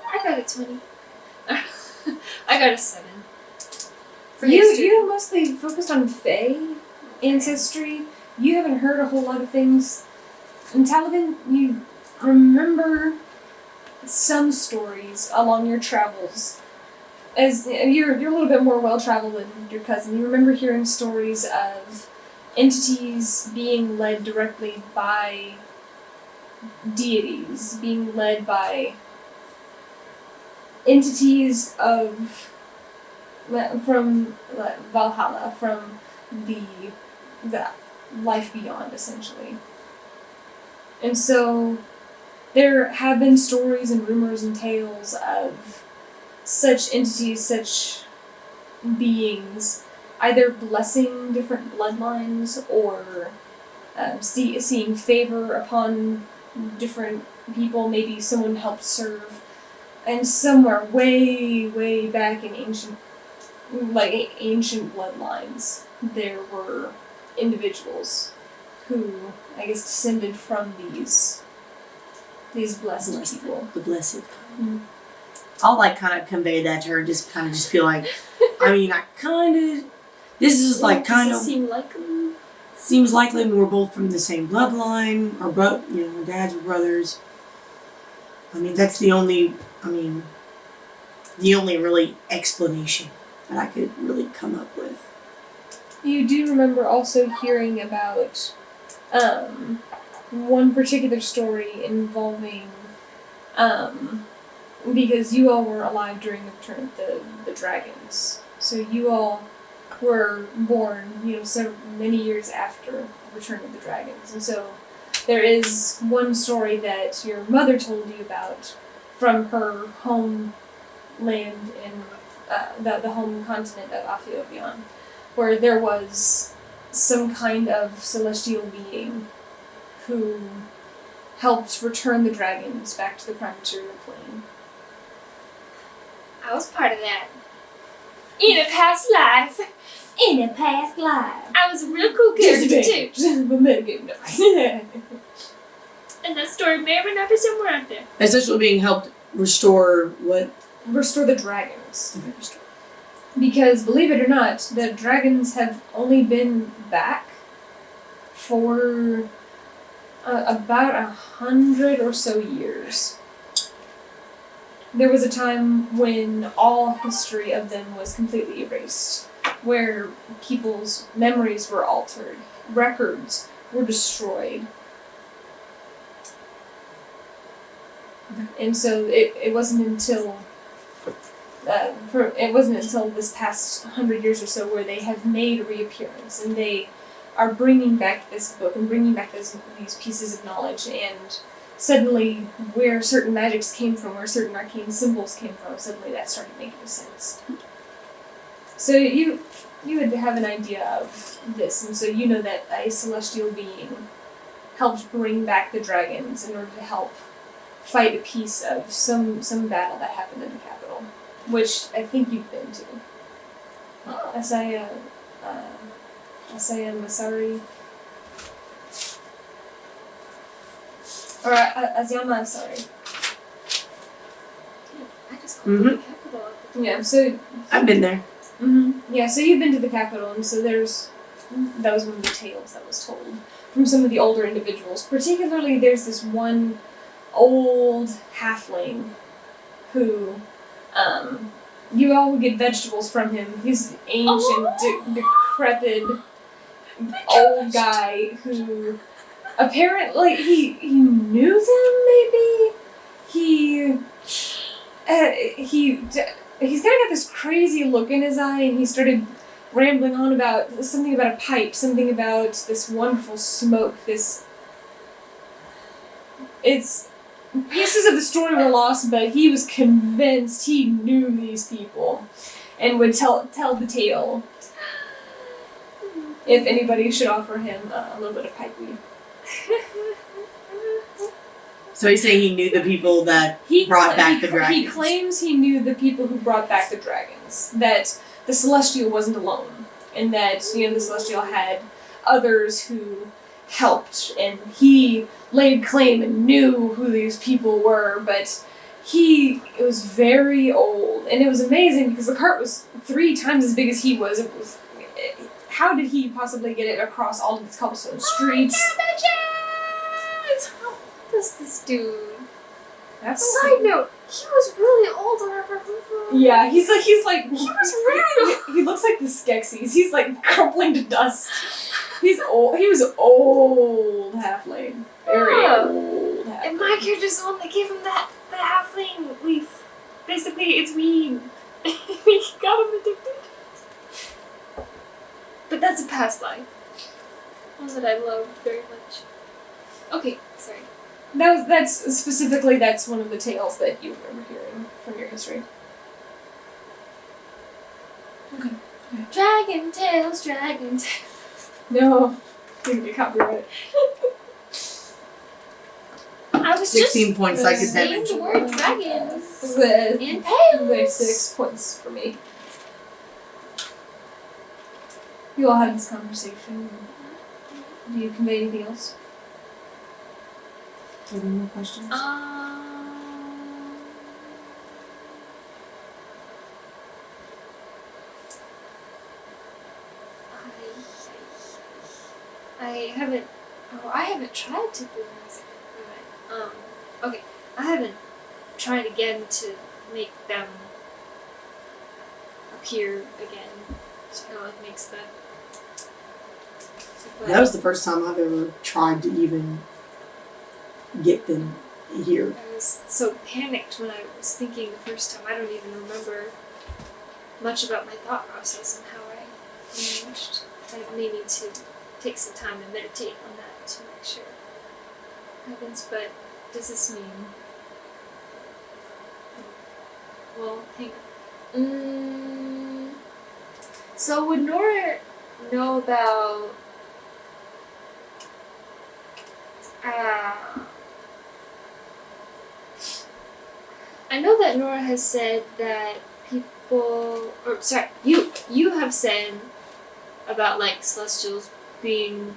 I got a 20. I got a 7. For You history. mostly focused on Fae ancestry. You haven't heard a whole lot of things. In Talavin, you remember some stories along your travels. As you're a little bit more well traveled than your cousin, you remember hearing stories of entities being led directly by deities, being led by entities from Valhalla, from the life beyond, essentially. And so there have been stories and rumors and tales of such entities, such beings, either blessing different bloodlines or seeing favor upon different people. Maybe someone helped serve. And somewhere way, way back in ancient bloodlines, there were individuals who, I guess, descended from these blessed people. The blessed. Mm-hmm. I'll like kind of convey that to her, just kind of just feel like, I mean, this is like kind of seem likely. seems likely we're both from the same bloodline, our our dads were brothers. I mean, that's the only really explanation that I could really come up with. You do remember also hearing about one particular story involving, because you all were alive during the return of the dragons. So you all were born, so many years after the return of the dragons. And so there is one story that your mother told you about from her homeland in the home continent of Aphiobion, where there was some kind of celestial being who helped return the dragons back to the prime material plane. I was part of that. In a past life. In a past life. I was a real cool character too. But metagame no. And that story may or may not be somewhere out there. Essentially being helped restore what? Restore the dragons. Because, believe it or not, the dragons have only been back for about 100 or so years. There was a time when all history of them was completely erased, where people's memories were altered, records were destroyed. And so it wasn't until this past 100 years or so where they have made a reappearance, and they are bringing back this book and bringing back these pieces of knowledge, and suddenly where certain magics came from, where certain arcane symbols came from, suddenly that started making sense. So you would have an idea of this, and so you know that a celestial being helped bring back the dragons in order to help fight a piece of some battle that happened in the capital, which I think you've been to. Asaya Masari. Or Azyama Asari. I just called it the capital of the Yeah, so I've been there. Yeah, so you've been to the capital, and so that was one of the tales that was told from some of the older individuals. Particularly, there's this one old halfling who, you all would get vegetables from him. He's ancient, decrepit, old guy who apparently he knew them. Maybe he's kind of got this crazy look in his eye, and he started rambling on about something about a pipe, something about this wonderful smoke. Pieces of the story were lost, but he was convinced he knew these people, and would tell the tale if anybody should offer him a little bit of pipeweed. So he's saying he knew the people that brought back the dragons. He claims he knew the people who brought back the dragons. That the Celestial wasn't alone, and that the Celestial had others who helped, and he laid claim and knew who these people were, but it was very old, and it was amazing because the cart was 3 times as big as he was. How did he possibly get it across all of these cobblestone streets? How old is this dude? Side note, he was really old when I remember. Yeah, he was really. He looks like the Skeksis. He's like crumpling to dust. He's old. He was old halfling. Very old halfling. And my character's the one that gave him the halfling leaf. Basically, it's weed. We got him addicted. But that's a past life. One that I loved very much. Okay, sorry. That's one of the tales that you remember hearing from your history. Okay. Dragon tales. No. Didn't get copyrighted. I was 16 just points I could saying damage. the word dragons With and pales. 6 points for me. You all had this conversation. Do you convey anything else? Any more questions? I haven't tried to do this. Okay. I haven't tried again to make them appear again. So it like makes the. That was the first time I've ever tried to even get them here. I was so panicked when I was thinking the first time. I don't even remember much about my thought process and how I managed. I may need to take some time and meditate on that to make sure it happens. But does this mean? Well, hang on. So would Nora know about? I know that Nora has said that you have said about like celestials being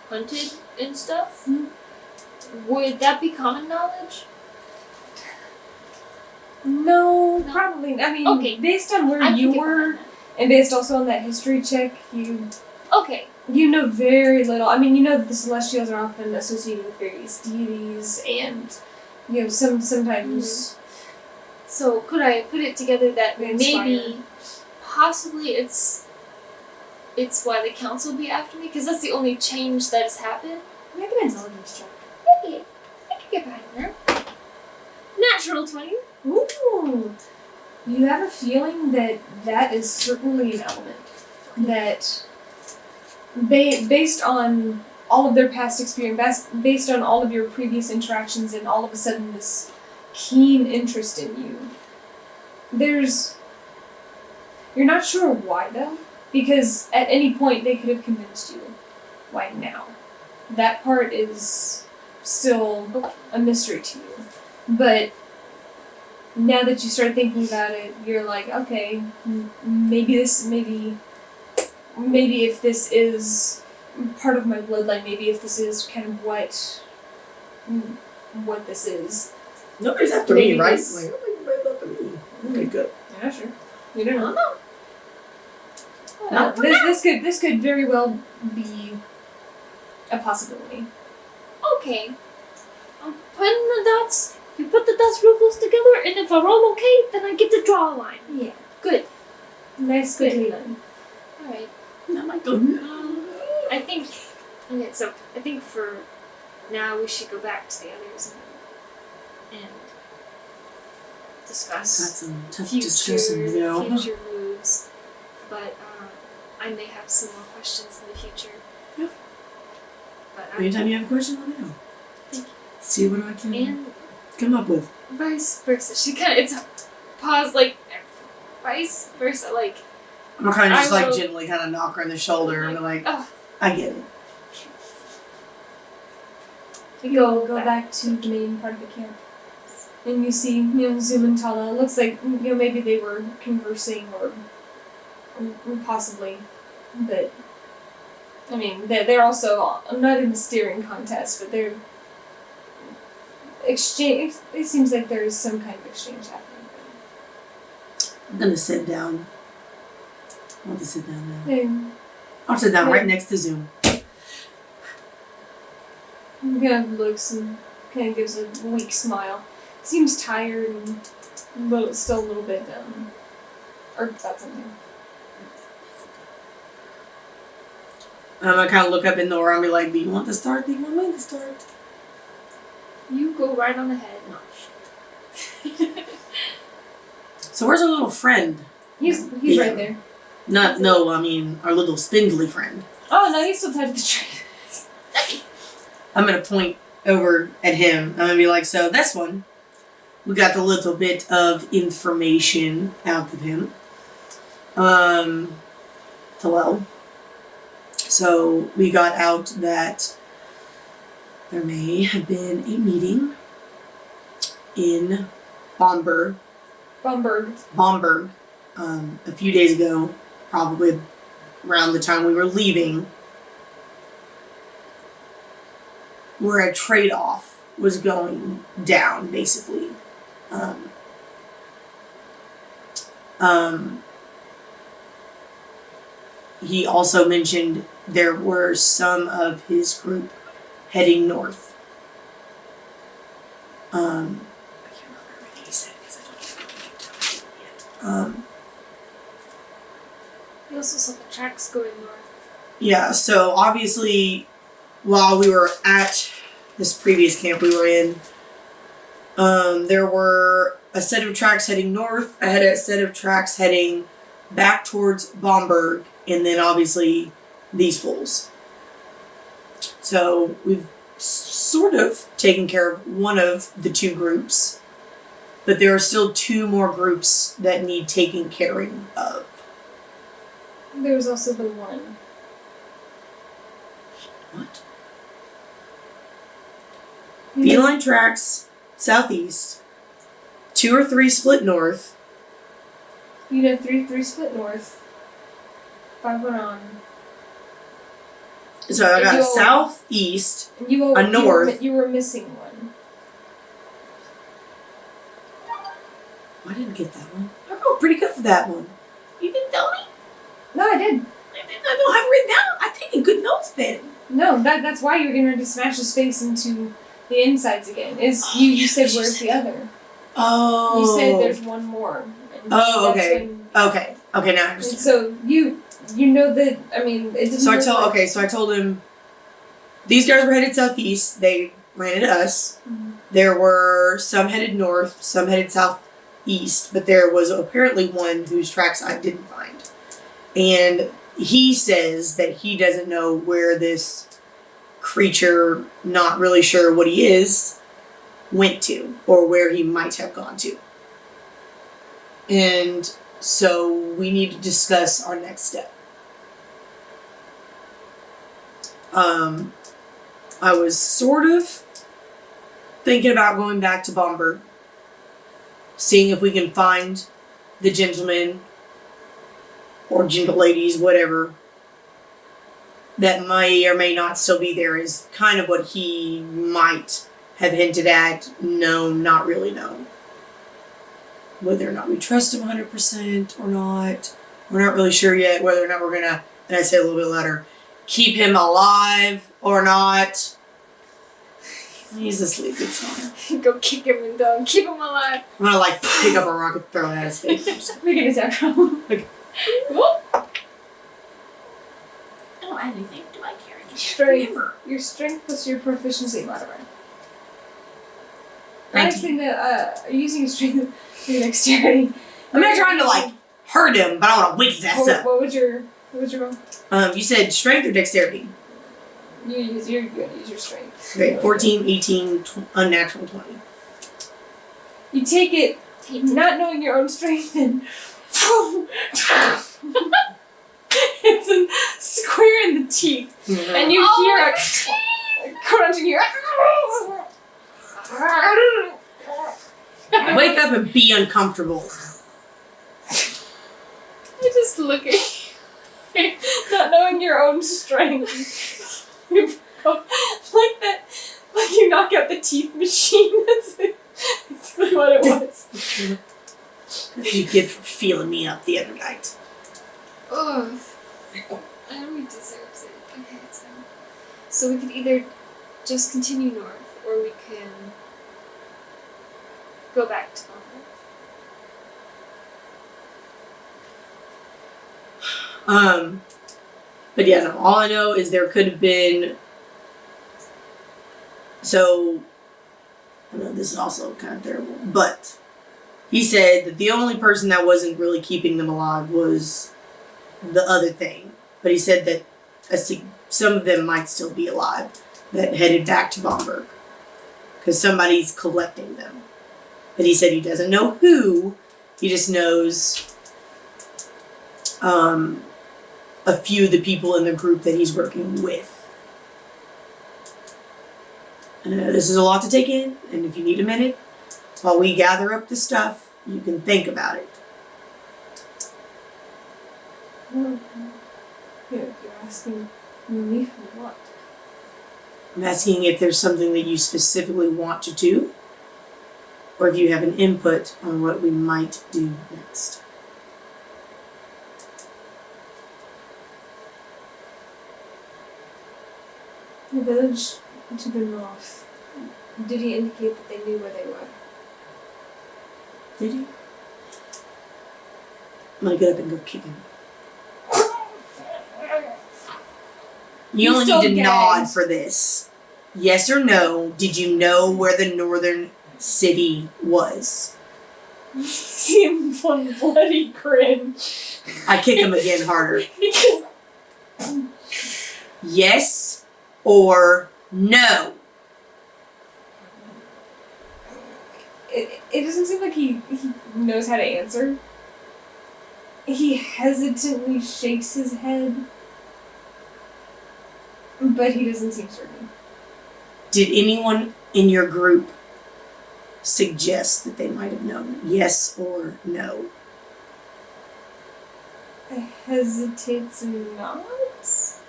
hunted and stuff. Mm-hmm. Would that be common knowledge? No, probably. I mean, Okay. based on where I you can get were, behind that. and based also on that history check, Okay. you know very little. I mean, you know that the Celestials are often associated with various deities, and you know sometimes. So could I put it together that They maybe, inspire. possibly it's why the council be after me? Because that's the only change that has happened. Make an intelligence check. Okay, I can get behind that. Natural 20. Ooh, you have a feeling that is certainly an element that, based on all of their past experience, based on all of your previous interactions, and all of a sudden this keen interest in you. You're not sure why though, because at any point they could have convinced you. Why now? That part is still a mystery to you. But now that you start thinking about it, you're like, okay, maybe if this is part of my bloodline, maybe if this is kind of what this is. Nobody's after Maybe me, right? this- Like, nobody's after me. Okay, good. Yeah, sure. You don't know. Not This could very well be a possibility. Okay. I'm putting the dots. You put the dots real close together, and if I roll okay, then I get to draw a line. Yeah. Good. Nice, good line. Alright. Not my good. I think. Okay, so I think for now we should go back to the others and Got discuss some tough future discussion, you know. future moves. But I may have some more questions in the future. Yeah. But Anytime you have a question, let me know. Thank you. See what I can and come up with. vice versa. She kind of it's a pause like vice versa like. I'm kind of just I like will- gently kind of knock her in the shoulder and be like, Oh, I get it. You go back to the main part of the camp. And you see, Zoom and Tala. It looks like, maybe they were conversing or possibly. But, I mean, they're also not in a steering contest, but they're exchange. It seems like there is some kind of exchange happening. I'm gonna sit down. I want to sit down now. And I'll sit down right next to Zoom. he kind of looks and kind of gives a weak smile. Seems tired and still a little bit, or about something. I'm gonna kind of look up at Nora and be like, do you want to start? Do you want me to start? you go right on ahead. No. So where's our little friend? He's Yeah. right there. I mean our little spindly friend. Oh no, he's still tied to the tree. I'm gonna point over at him. I'm gonna be like, so this one, we got a little bit of information out of him. Talal. So we got out that there may have been a meeting in Bomberg, a few days ago, probably around the time we were leaving, where a trade-off was going down, basically. He also mentioned there were some of his group heading north. I can't remember everything he said because I don't think I yet. You also saw the tracks going north. Yeah, so obviously, while we were at this previous camp we were in, there were a set of tracks heading north. I had a set of tracks heading back towards Bomberg, and then obviously these fools. So we've sort of taken care of one of the two groups, but there are still two more groups that need taking care of. There was also the one. What? Feline tracks southeast, 2 or 3 split north. You know, three split north. 5 went on. So I got a southeast, a north. You were missing one. I didn't get that one. I rolled pretty good for that one. You didn't tell me? No, I did. I don't have it written down. I'm taking good notes then. No, that's why you're gonna just smash his face into the insides again. You said where's the other? Oh. You said there's one more. And okay. Okay, now I understand. So you know that, I mean, it didn't. So I told him these guys were headed southeast. They ran into us. Mm-hmm. There were some headed north, some headed southeast, but there was apparently one whose tracks I didn't find. And he says that he doesn't know where this creature, not really sure what he is, went to, or where he might have gone to. And so we need to discuss our next step. I was sort of thinking about going back to Bomberg, seeing if we can find the gentleman or gentle ladies, whatever, that may or may not still be there, is kind of what he might have hinted at, known, not really known. Whether or not we trust him 100% or not, we're not really sure yet whether or not we're gonna, and I say a little bit louder, keep him alive or not. He's asleep, it's fine. Go kick him and don't keep him alive. I'm gonna pick up a rock and throw it at his face. Make an attack roll. Okay. I don't have anything. Do I care? Strength. Your strength plus your proficiency modifier. Next thing that you're using your strength for your dexterity. I'm not trying to hurt him, but I want to wake his ass up. What was your roll? You said strength or dexterity? You're good. Use your strength. Okay, 14, 18, unnatural 20. You take it, not knowing your own strength, and it's square in the teeth, and you hear a crunch, and you're. Wake up and be uncomfortable. I just look at you, not knowing your own strength. You go like that, like you knock out the teeth machine. That's really what it was. That's what you get for feeling me up the other night. Oh, Emily deserves it. Okay, so we could either just continue north, or we can go back to Bomberg. But yeah, no, all I know is there could have been. So, I know this is also kind of terrible, but he said that the only person that wasn't really keeping them alive was the other thing. But he said that some of them might still be alive that headed back to Bomberg because somebody's collecting them. But he said he doesn't know who. He just knows a a few of the people in the group that he's working with. And this is a lot to take in, and if you need a minute, while we gather up the stuff, you can think about it. You're asking me for what? I'm asking if there's something that you specifically want to do, or if you have an input on what we might do next. The village to the north. Did he indicate that they knew where they were? Did you? I'm gonna get up and go kick him. You only need to nod for this. Yes or no, did you know where the northern city was? See one bloody grin. I kick him again harder. Yes or no? It doesn't seem like he knows how to answer. He hesitantly shakes his head, but he doesn't seem certain. Did anyone in your group suggest that they might have known? Yes or no? Hesitates and nods.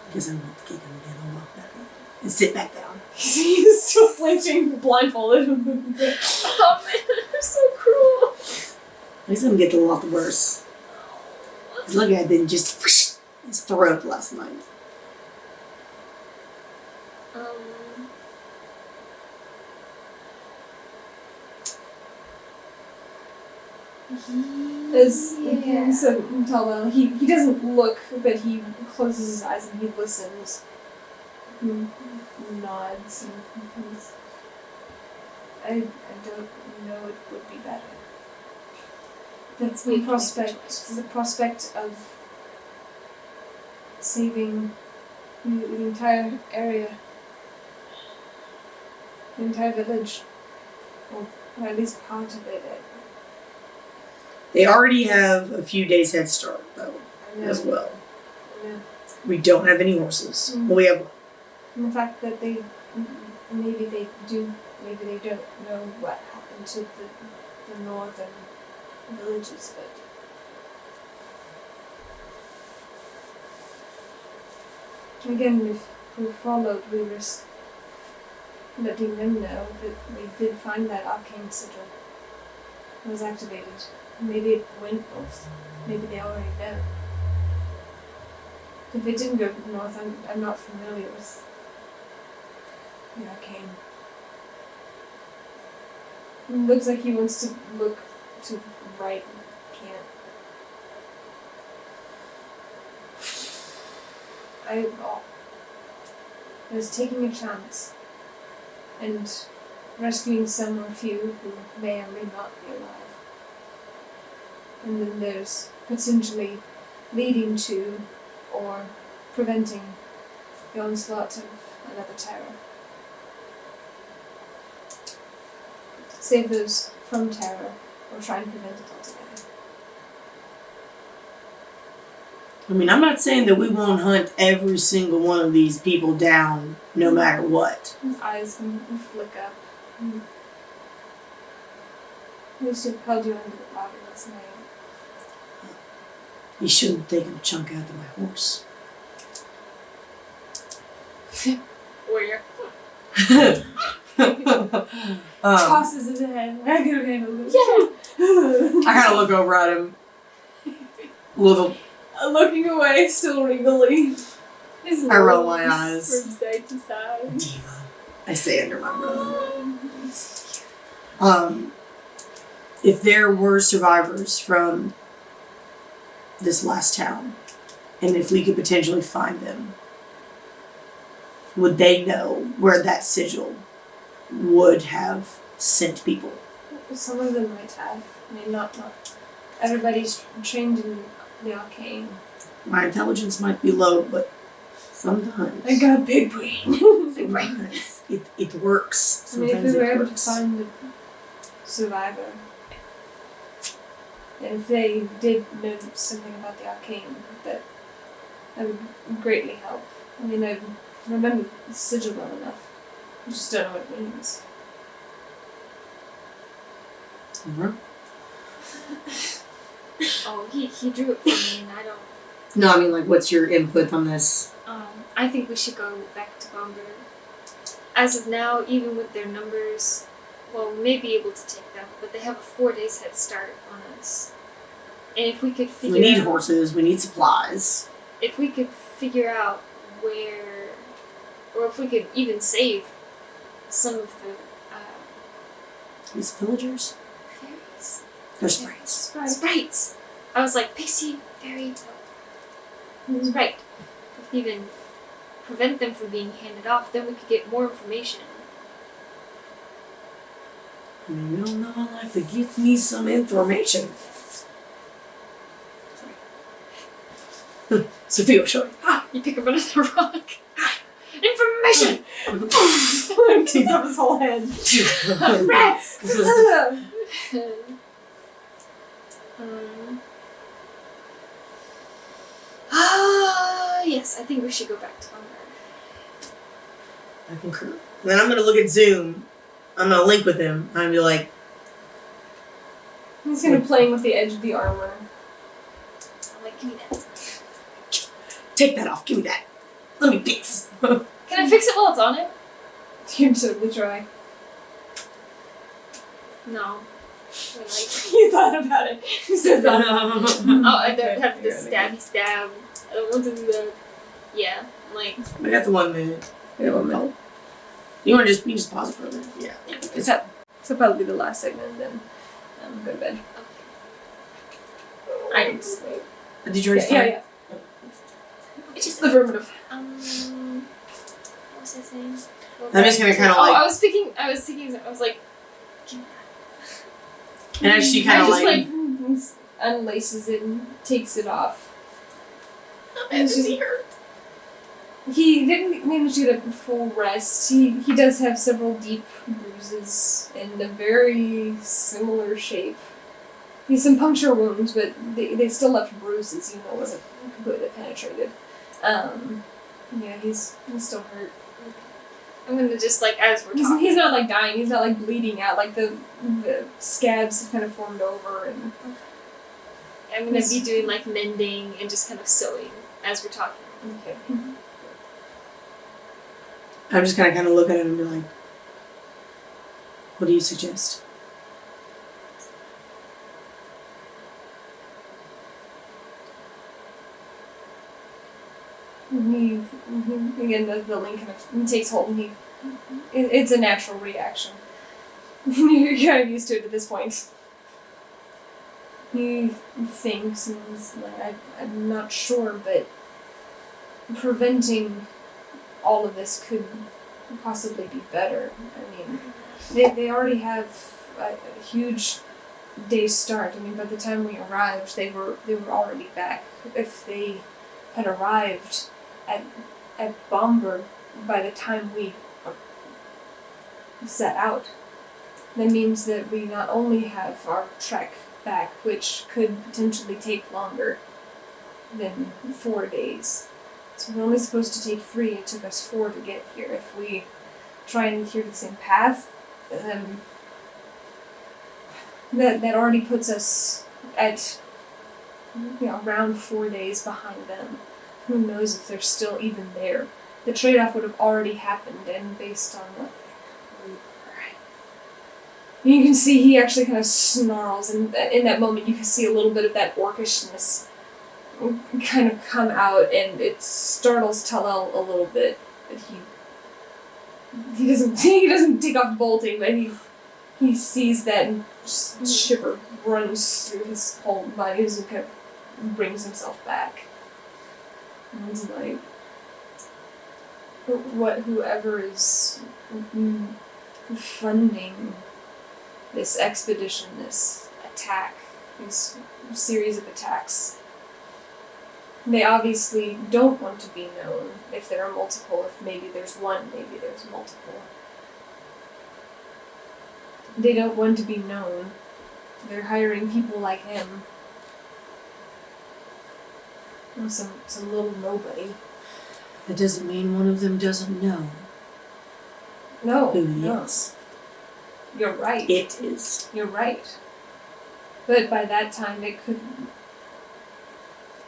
Because I want to kick him again. I'll walk back over and sit back down. He's still flinching, blindfolded. Oh man, they're so cruel. At least I'm gonna get a lot worse. Because look at it, just whoosh, his throat last night. So Talavin, he doesn't look, but he closes his eyes and he listens. He nods and I don't know it would be better. That's the prospect of saving the entire area, the entire village, or at least part of it. They already have a few days head start, though, as well. Yeah. We don't have any horses. Mm. Well, we have. And the fact that maybe they do, maybe they don't know what happened to the northern villages, but again, if we followed, we risk letting them know that we did find that arcane sigil was activated. Maybe it went north. Maybe they already know. If it didn't go north, I'm not familiar with the arcane. It looks like he wants to look to the right and can't. I was taking a chance and rescuing some or few who may or may not be alive. And then there's potentially leading to or preventing the onslaught of another terror. Save those from terror or try and prevent it altogether. I mean, I'm not saying that we won't hunt every single one of these people down, no matter what. His eyes flick up. I used to have held you under the body last night. You shouldn't have taken a chunk out of my horse. Warrior. Tosses his head. I could have handled it. I kind of look over at him. Little. Looking away, still regally. I roll my eyes. From side to side. Diva. I say under my breath. If there were survivors from this last town, and if we could potentially find them, would they know where that sigil would have sent people? Some of them might have. I mean, not everybody's trained in the arcane. My intelligence might be low, but sometimes. I got a big brain. Sometimes it works. I mean, if Sometimes we were it able to works. find the survivor, And if they did know something about the arcane, that would greatly help. I mean, I remember the sigil well enough. I just don't know what it means. Oh, he drew it for me, and I don't. No, I mean, like, what's your input on this? I think we should go back to Bomber. As of now, even with their numbers, well, we may be able to take them, but they have a 4 days head start on us. And if we could figure We need out, horses, we need supplies. if we could figure out where, or if we could even save some of the These villagers? fairies. They're sprites. Sprites. I was like, Pixie, fairy. Right. If we even prevent them from being handed off, then we could get more information. I mean, we don't know, like, to give me some information. Sorry. Sophia, show me. You pick up another rock. Information! Takes up his whole head. Rats! Yes, I think we should go back to Bomber. I concur. Then I'm gonna look at Zoom. I'm gonna link with him. I'm gonna be like, He's kind of playing with the edge of the armor. I'm like, give me that. take that off, give me that. Let me fix. Can I fix it while it's on it? You totally try. No. I like, You thought about it. You said that. oh, I don't have to stabby stab. I don't want to do that. Yeah, I'm like, I got the 1 minute. Yeah, 1 minute. You just pause it for a minute? Yeah. It's that. So probably the last segment, and then go to bed. okay. I can sleep. Did you already Yeah, start? yeah. It's just the affirmative. What was I saying? I'm just gonna kind of Oh, like, I was thinking, I was like, give me that. and as she kind I of just like, unlaces it and takes it off. and she hurt. He didn't manage to get a full rest. He does have several deep bruises in a very similar shape. He has some puncture wounds, but they still left bruises, even though it wasn't completely penetrated. Yeah, he's still hurt. I'm gonna just like, as we're He's talking. not like dying, he's not like bleeding out, like the scabs have kind of formed over and I'm gonna be doing like mending and just kind of sewing as we're talking. okay. I'm just gonna kind of look at him and be like, what do you suggest? Again, the link kind of takes hold and it's a natural reaction. You're kind of used to it at this point. He thinks and he's like, I'm not sure, but preventing all of this could possibly be better. I mean, they already have a huge day's start. I mean, by the time we arrived, they were already back. If they had arrived at Bomber by the time we set out, that means that we not only have our trek back, which could potentially take longer than 4 days. So we're only supposed to take 3. It took us 4 to get here. If we try and adhere to the same path, then that already puts us at around 4 days behind them. Who knows if they're still even there? The trade-off would have already happened, and based on what you can see, he actually kind of snarls, and in that moment you can see a little bit of that orcishness kind of come out, and it startles Talal a little bit. But he doesn't take off bolting, but he sees that and just shiver runs through his whole body as he kind of brings himself back. And he's like, whoever is funding this expedition, this attack, this series of attacks, they obviously don't want to be known if there are multiple, if maybe there's one, maybe there's multiple. They don't want to be known they're hiring people like him. Or some little nobody. That doesn't mean one of them doesn't know No, who he no. is. You're right. It is. You're right. But by that time, it could.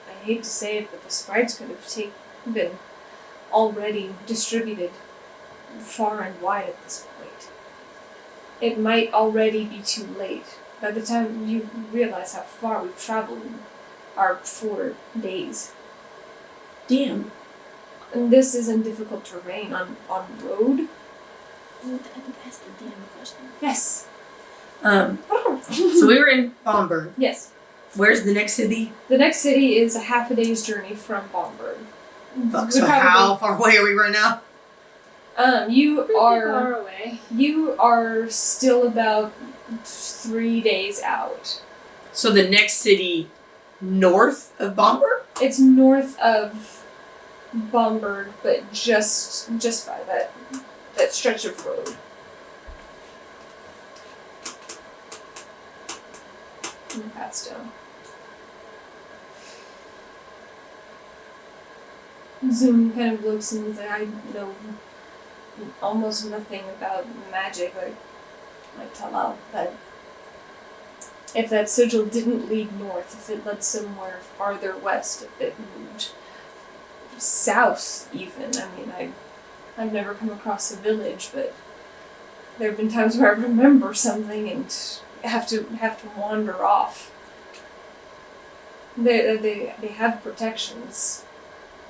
I hate to say it, but the sprites could have been already distributed far and wide at this point. It might already be too late. By the time you realize how far we've traveled in our 4 days. Damn. And this isn't difficult terrain on road. I think I asked the DM a question. Yes. So we were in Bomberg. Yes. Where's the next city? The next city is a half a day's journey from Bomberg. Fuck, so how far away are we right now? You Pretty are far away. you are still about 3 days out. So the next city north of Bomberg? It's north of Bomberg, but just by that stretch of road. And Patstone. Zoom kind of looks and is like, I know almost nothing about magic, like Talal, but if that sigil didn't lead north, if it led somewhere farther west, if it moved south even, I mean, I've never come across a village, but there have been times where I remember something and have to wander off. They have protections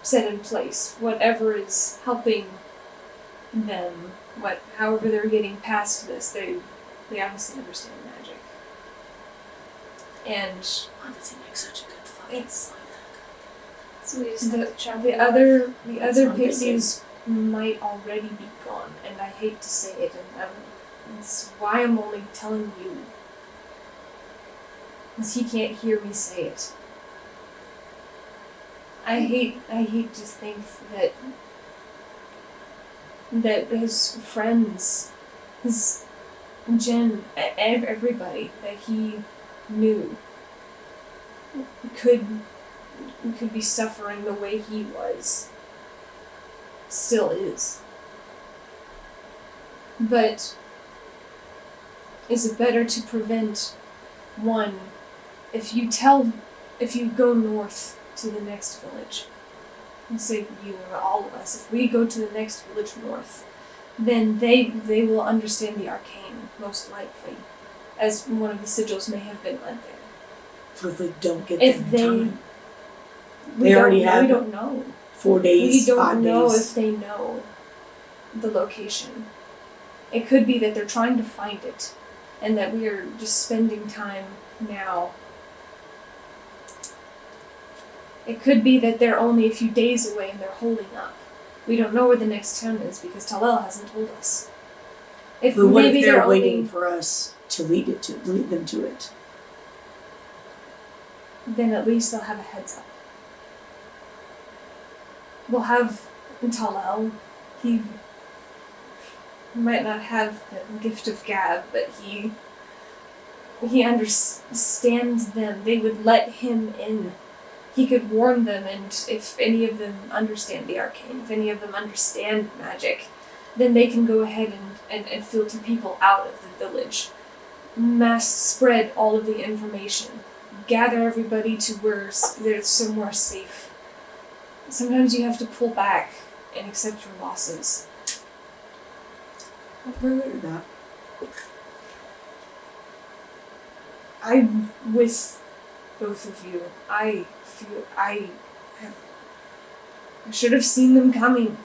set in place. Whatever is helping them, however they're getting past this, they obviously understand magic. And Why does he make such a good fucking it's So we just have to travel the other not pixies might already be gone, and I hate to say it, and it's why I'm only telling you. Because he can't hear me say it. I hate to think that his friends, his Jen, everybody that he knew could be suffering the way he was. Still is. But is it better to prevent one if you go north to the next village, and say you or all of us, if we go to the next village north, then they will understand the arcane, most likely, as one of the sigils may have been led there. So if we don't get If them in they, time, we They already don't, have we don't know. 4 days, We 5 don't know days. if they know the location. It could be that they're trying to find it, and that we are just spending time now. It could be that they're only a few days away and they're holding up. We don't know where the next town is because Talal hasn't told us. But what maybe if they're only- waiting for us to lead them to it? Then at least they'll have a heads up. We'll have Talal. He might not have the gift of gab, but he understands them. They would let him in. He could warn them, and if any of them understand the arcane, if any of them understand magic, then they can go ahead and filter people out of the village. Mass spread all of the information. Gather everybody to where there's somewhere safe. Sometimes you have to pull back and accept your losses. I've never heard of that. I'm with both of you. I feel I should have seen them coming.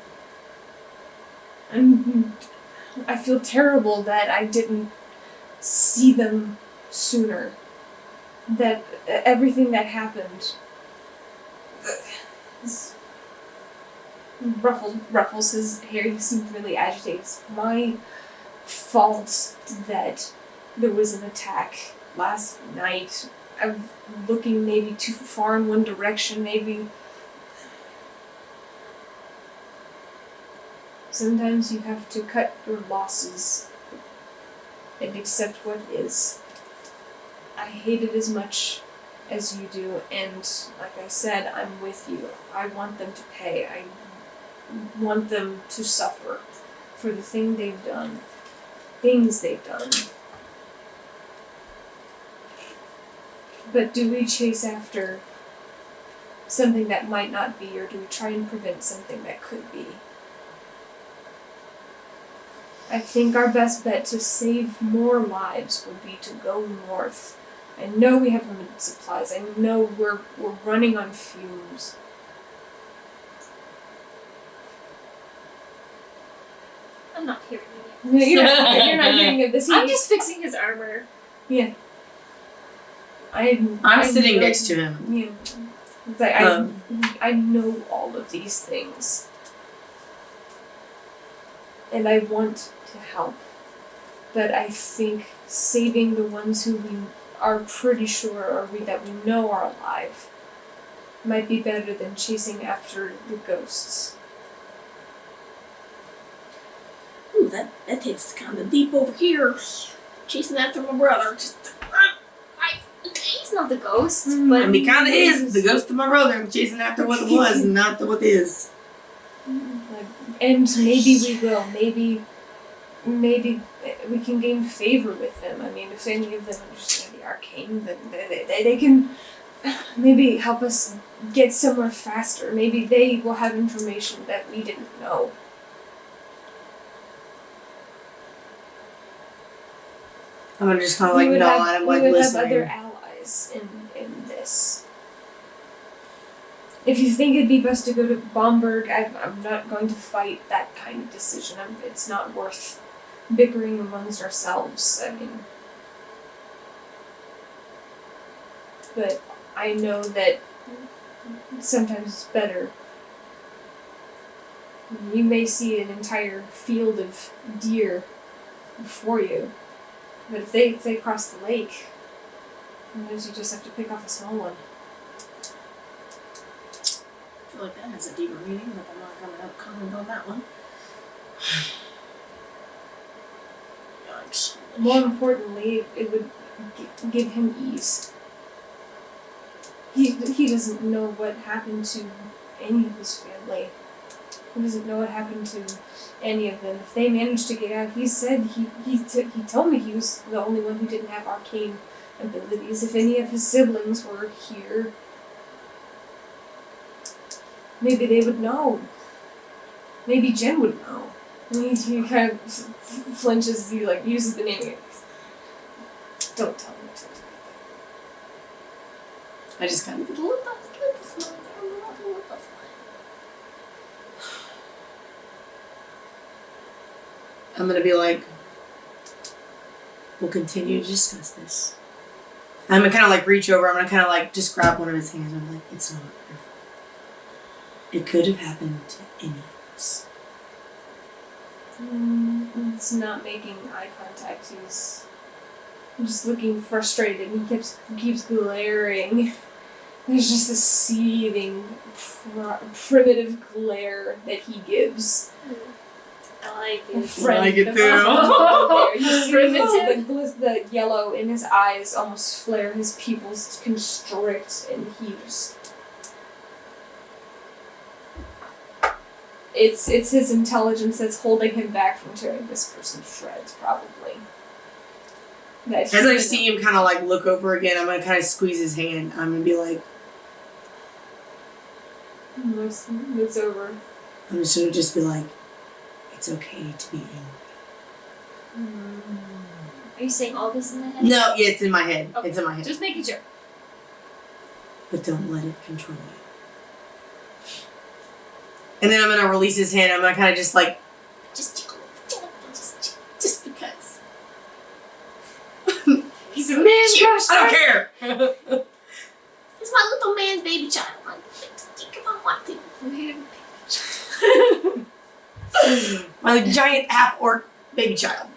And I feel terrible that I didn't see them sooner. That everything that happened ruffles his hair. He seemed really agitated. It's my fault that there was an attack last night. I'm looking maybe too far in one direction, maybe. Sometimes you have to cut your losses and accept what is. I hate it as much as you do, and like I said, I'm with you. I want them to pay. I want them to suffer for the things they've done. But do we chase after something that might not be, or do we try and prevent something that could be? I think our best bet to save more lives would be to go north. I know we have limited supplies. I know we're running on fumes. I'm not hearing it. You're not hearing of this. I'm just fixing his armor. Yeah. I'm sitting know- next to him. Yeah. It's like, I know all of these things. And I want to help. But I think saving the ones who we are pretty sure or that we know are alive might be better than chasing after the ghosts. Ooh, that hits kind of deep over here. Chasing after my brother. He's not the ghost, Mm. but And he kind of is the ghost of my brother. I'm chasing after what was, and not what is. And maybe we will. Maybe we can gain favor with them. I mean, if any of them understand the arcane, then they can maybe help us get somewhere faster. Maybe they will have information that we didn't know. I'm gonna just kind of like We would nod. have- I'm like we would listening. have other allies in this. If you think it'd be best to go to Bomberg, I'm not going to fight that kind of decision. It's not worth bickering amongst ourselves. I mean, but I know that sometimes it's better. You may see an entire field of deer before you, but if they cross the lake, sometimes you just have to pick off a small one. I feel like that has a deeper meaning, but I'm not gonna have comment on that one. Yikes. More importantly, it would give him ease. He doesn't know what happened to any of his family. He doesn't know what happened to any of them. If they managed to get out, he said he told me he was the only one who didn't have arcane abilities. If any of his siblings were here, maybe they would know. Maybe Jen would know. And he kind of flinches. He uses the name again. Don't tell me. I just kind of Get a little smile. I'm gonna be like, we'll continue to discuss this. I'm gonna kind of like reach over. I'm gonna kind of like just grab one of his hands. I'm like, it's not your fault. It could have happened to any of us. It's not making eye contact. He's just looking frustrated. He keeps glaring. There's just a seething, primitive glare that he gives. I like A it. friend like it of- too. You see the yellow in his eyes almost flare. His pupils constrict, and he just. It's his intelligence that's holding him back from tearing this person to shreds, probably. As I see him kind of like look over again, I'm gonna kind of squeeze his hand. I'm gonna be like, Looks over. I'm just gonna be like, it's okay to be angry. Are you saying all this in the head? No, yeah, it's in my head. Okay. It's in my head. Just making sure. But don't let it control you. And then I'm gonna release his hand. I'm gonna kind of just like, Just because. He's a man crush. I don't care. It's my little man baby child. Like, think if I want to. My giant half orc baby child.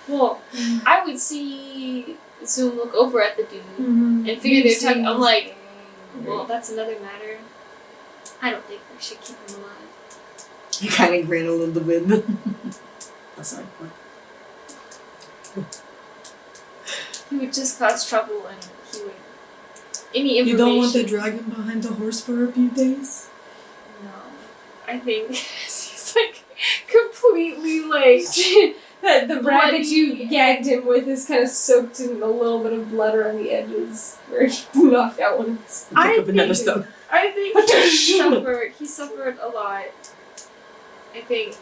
Well, I would see Zoom look over at the dude Mm-hmm. and figure they're talking. I'm like, well, that's another matter. I don't think we should keep him alive. He kind of grin a little bit. Oh, sorry. What? he would just cause trouble and he would... Any information... You don't want the dragon behind the horse for a few days? No. I think he's like completely like... The rag that you gagged him with is kind of soaked in a little bit of blood around the edges where he knocked out one of his... Pick up another stone. I think he suffered a lot. I think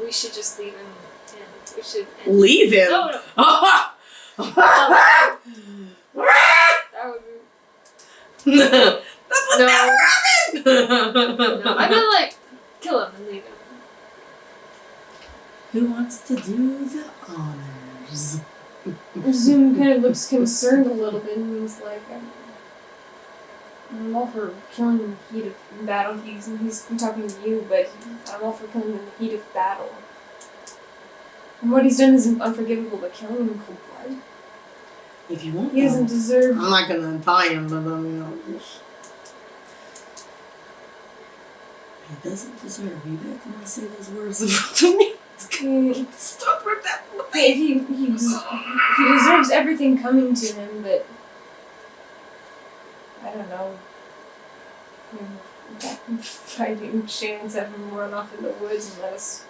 we should just leave him in. We should end. Leave him? No. that would be... That's what never happened! No, I'm gonna like kill him and leave him. Who wants to do the honors? Zoom kind of looks concerned a little bit and he's like, I'm all for killing in the heat of battle. He's talking to you, but I'm all for killing in the heat of battle. And what he's done is unforgivable, but killing him in cold blood? If you want, he doesn't deserve... I'm not gonna untie him, but just... He doesn't deserve you. You have to say those words in front of me. Stop with that. He deserves everything coming to him, but I don't know. Fighting Shane's have him run off in the woods and let us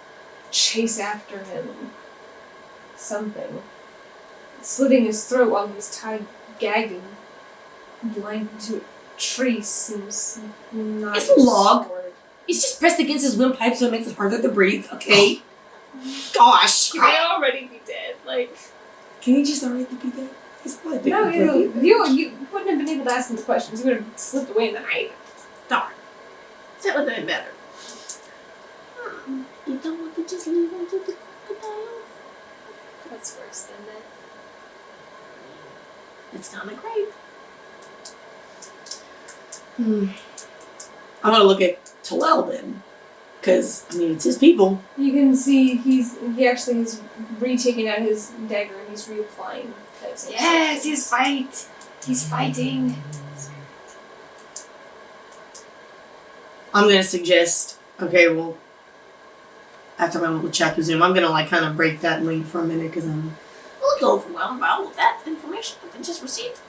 chase after him. Something. Slitting his throat while he's tied, gagging, blind to a tree seems not. It's a log. It's just pressed against his windpipe so it makes it harder to breathe. Okay. Gosh. He may already be dead. Like. Can he just already be dead? He's probably No, you wouldn't have been able to ask him the questions. You would have slipped away in the night. Darn. That would have been better. You don't want to just leave him to the crocodile? That's worse than that. It's kind of great. I'm gonna look at Talal then. Because, I mean, it's his people. You can see he actually is retaking out his dagger and he's reapplying that same Yes, he's fighting. I'm going to suggest, okay, well, after my little chat with Zoom, I'm going to, like, kind of break that link for a minute because I'm A little overwhelmed by all of that information that I just received.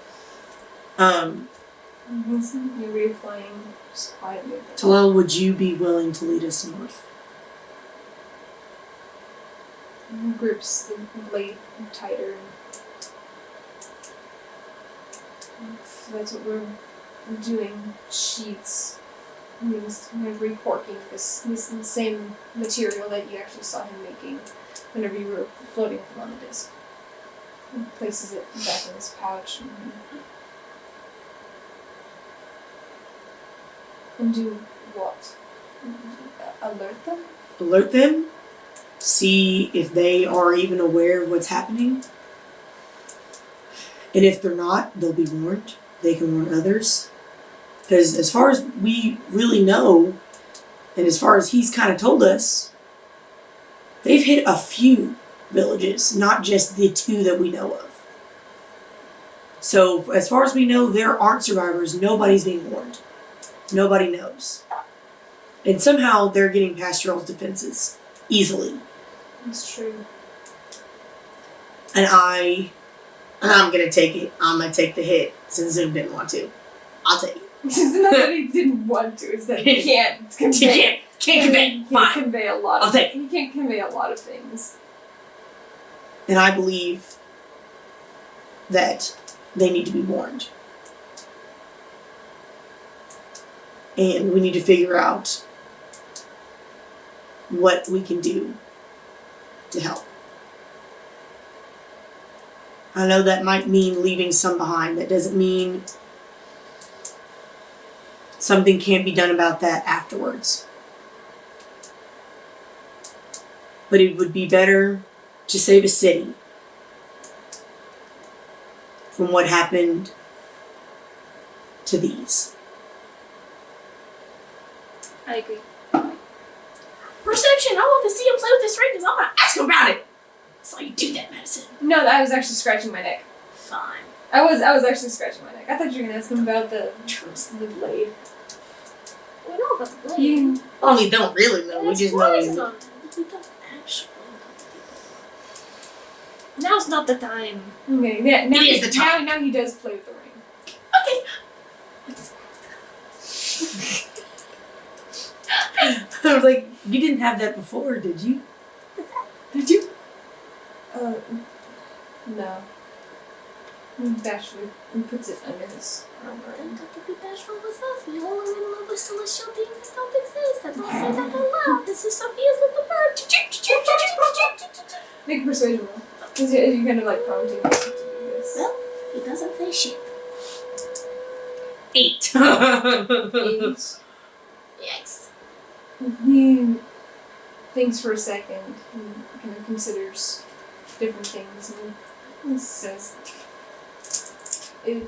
You're reapplying just quietly. Talal, would you be willing to lead us north? Grips the blade tighter. That's what we're doing. Sheets. Means kind of recorking this same material that you actually saw him making whenever you were floating him on the disc. He places it back in his pouch and do what? Alert them? Alert them? See if they are even aware of what's happening? And if they're not, they'll be warned. They can warn others. Because as far as we really know, and as far as he's kind of told us, they've hit a few villages, not just the 2 that we know of. So as far as we know, there aren't survivors. Nobody's being warned. Nobody knows. And somehow they're getting past your all's defenses easily. It's true. And I'm gonna take it. I'm gonna take the hit since Zoom didn't want to. I'll take it. It's not that he didn't want to, it's that he can't convey. Can't convey. He Fine. can't convey a lot I'll of take it. He can't convey a lot of things. And I believe that they need to be warned. And we need to figure out what we can do to help. I know that might mean leaving some behind. That doesn't mean something can't be done about that afterwards. But it would be better to save a city from what happened to these. I agree. Perception, I want to see him play with this ring because I'm going to ask him about it. So you do that medicine. No, I was actually scratching my neck. Fine. I was actually scratching my neck. I thut you were gonna ask him about the blade. We know about the blade. You, Well, we don't really know. We just know he's. We don't actually know Now's not the time. Okay, yeah, now, It is the time. Now he does play with the ring. Okay. I was like, you didn't have that before, did you? Did you? No. Bashfully puts it under his armor. Don't have to be bashful with us. We all are in love with celestial things that don't exist. I don't say that out loud. This is Sophia's little bird. Make a persuasion roll. Because you kind of like prompting him to do this. Well, he doesn't say shit. 8. Yikes. He thinks for a second and kind of considers different things and says, "It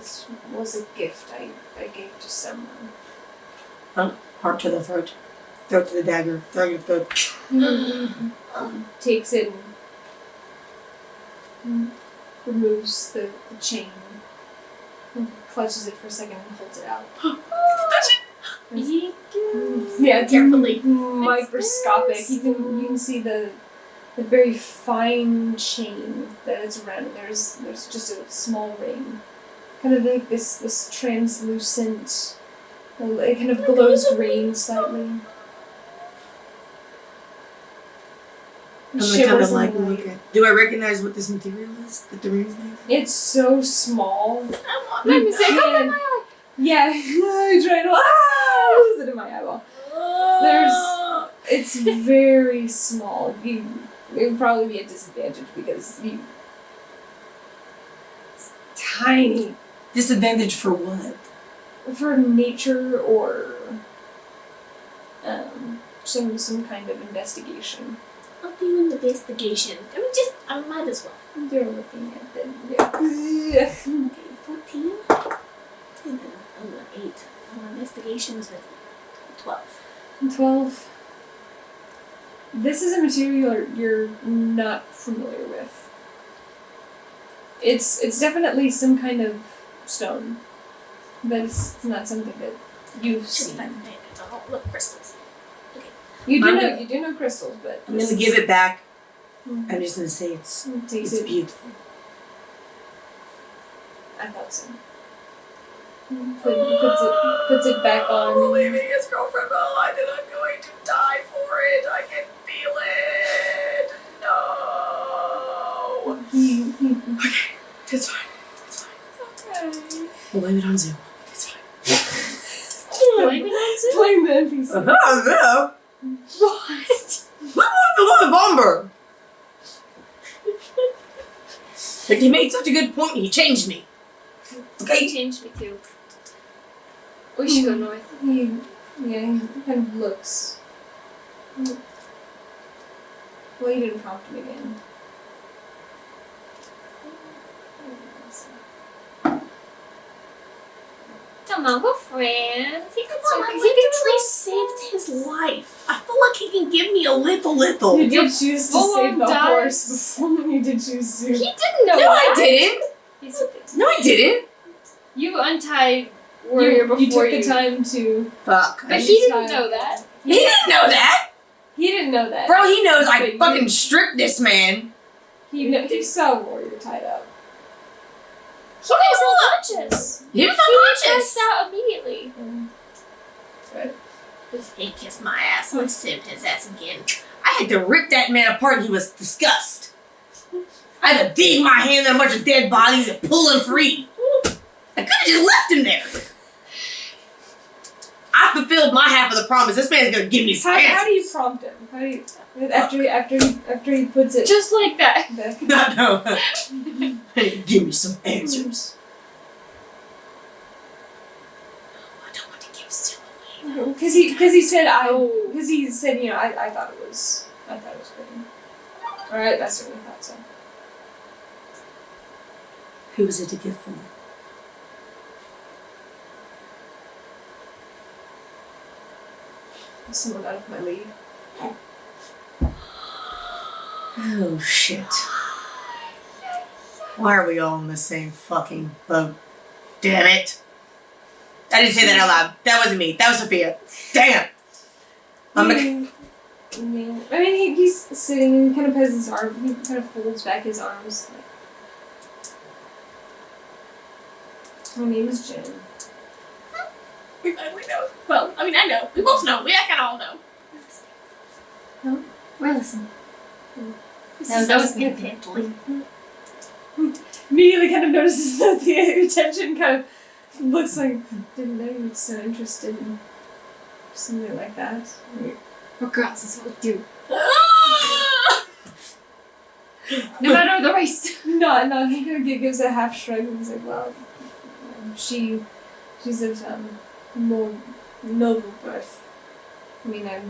was a gift I gave to someone." Heart to the throat. Throat to the dagger. Throat to the throat. Takes it and removes the chain and clutches it for a second and holds it out. Yeah, it's Carefully. microscopic. You can see the very fine chain that is around it. There's just a small ring, kind of like this translucent. It kind of glows green slightly. I'm gonna kind of like look at. Do I recognize what this material is that the ring's made? It's so small. I want You my can't- over my eye. Yeah, I tried to lose it in my eyeball. It's very small. It would probably be a disadvantage because it's tiny Disadvantage for what? for nature or some kind of investigation. I'll do an investigation. I might as well. They're looking at them. Yeah. Okay, 14. And then, 8. Investigations at 12. 12. This is a material you're not familiar with. It's definitely some kind of stone, but it's not something that you've Should seen. find bandage. Oh, look, crystals. You I'm do know crystals, but I'm gonna give it back. Mhm. I'm just gonna say it's Takes it's it. beautiful. I thought so. Puts it back on. leaving his girlfriend behind and I'm going to die for it. I can feel it. No. Okay, it's fine. It's fine. Okay. We'll blame it on Zoom. It's fine. Blame it on Zoom? Blame the NPC. No. What? I want the bomber. But he made such a good point. He changed me. Okay. He changed me too. We should go north. He kind of looks. Well, you didn't prompt him again. Come on, we're friends. He can Come on, I literally saved his life. I feel like he can give me a little. You did choose to full save on the dice. horse before you did choose to. He didn't know No, I that. didn't. Yes, you did. No, I didn't. You untied Warrior before you took the time to. Fuck. But he didn't know that. He didn't know that. He didn't know that. Bro, he knows I But you- fucking stripped this man. He saw Warrior tied up. He was unconscious. He was He unconscious. passed out immediately. Right. He kissed my ass. I saved his ass again. I had to rip that man apart. He was disgust. I had to dig my hand in a bunch of dead bodies and pull him free. I could have just left him there. I fulfilled my half of the promise. This man's gonna give me some How do answers. you prompt him? How do you after he puts it Just like that. back? No. Give me some answers. I don't want to give Sue away. Because he said I thought it was pretty. Alright, I certainly thought so. Who was it a gift for? Someone out of my league. Oh shit. Why are we all in the same fucking boat? Damn it. I didn't say that out loud. That wasn't me. That was Sophia. Damn. I'm gonna... Yeah. I mean, he's sitting and he kind of has his arm, he kind of folds back his arms. Like, my name is Jen. We finally know. Well, I mean, I know. We both know. We kind of all know. No? We're listening. That That was was intently. Immediately kind of notices that the attention kind of looks like, didn't know you were so interested in something like that. We're girls, that's what we do. No matter the race. No, he kind of gives a half shrug and he's like, well, she's of more noble birth. I mean, I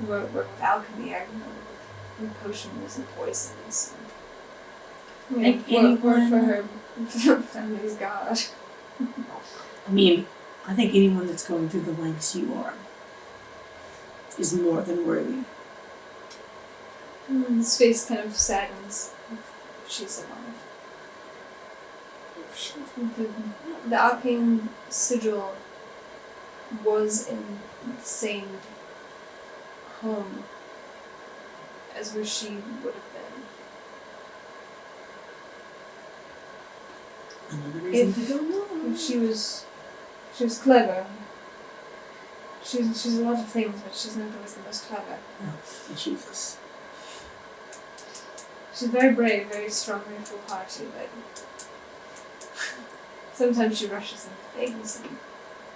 work with alchemy, I work with potions and poisons. Think Work for anyone- her family's god. I mean, I think anyone that's going through the lengths you are is more than worthy. His face kind of saggens. She's alive. The arcane sigil was in the same home as where she would have been. Another reason to go If she was clever. She's a lot of things, but she's not always the most clever. Oh, Jesus. She's very brave, very strong, very foolhardy, but sometimes she rushes into things, and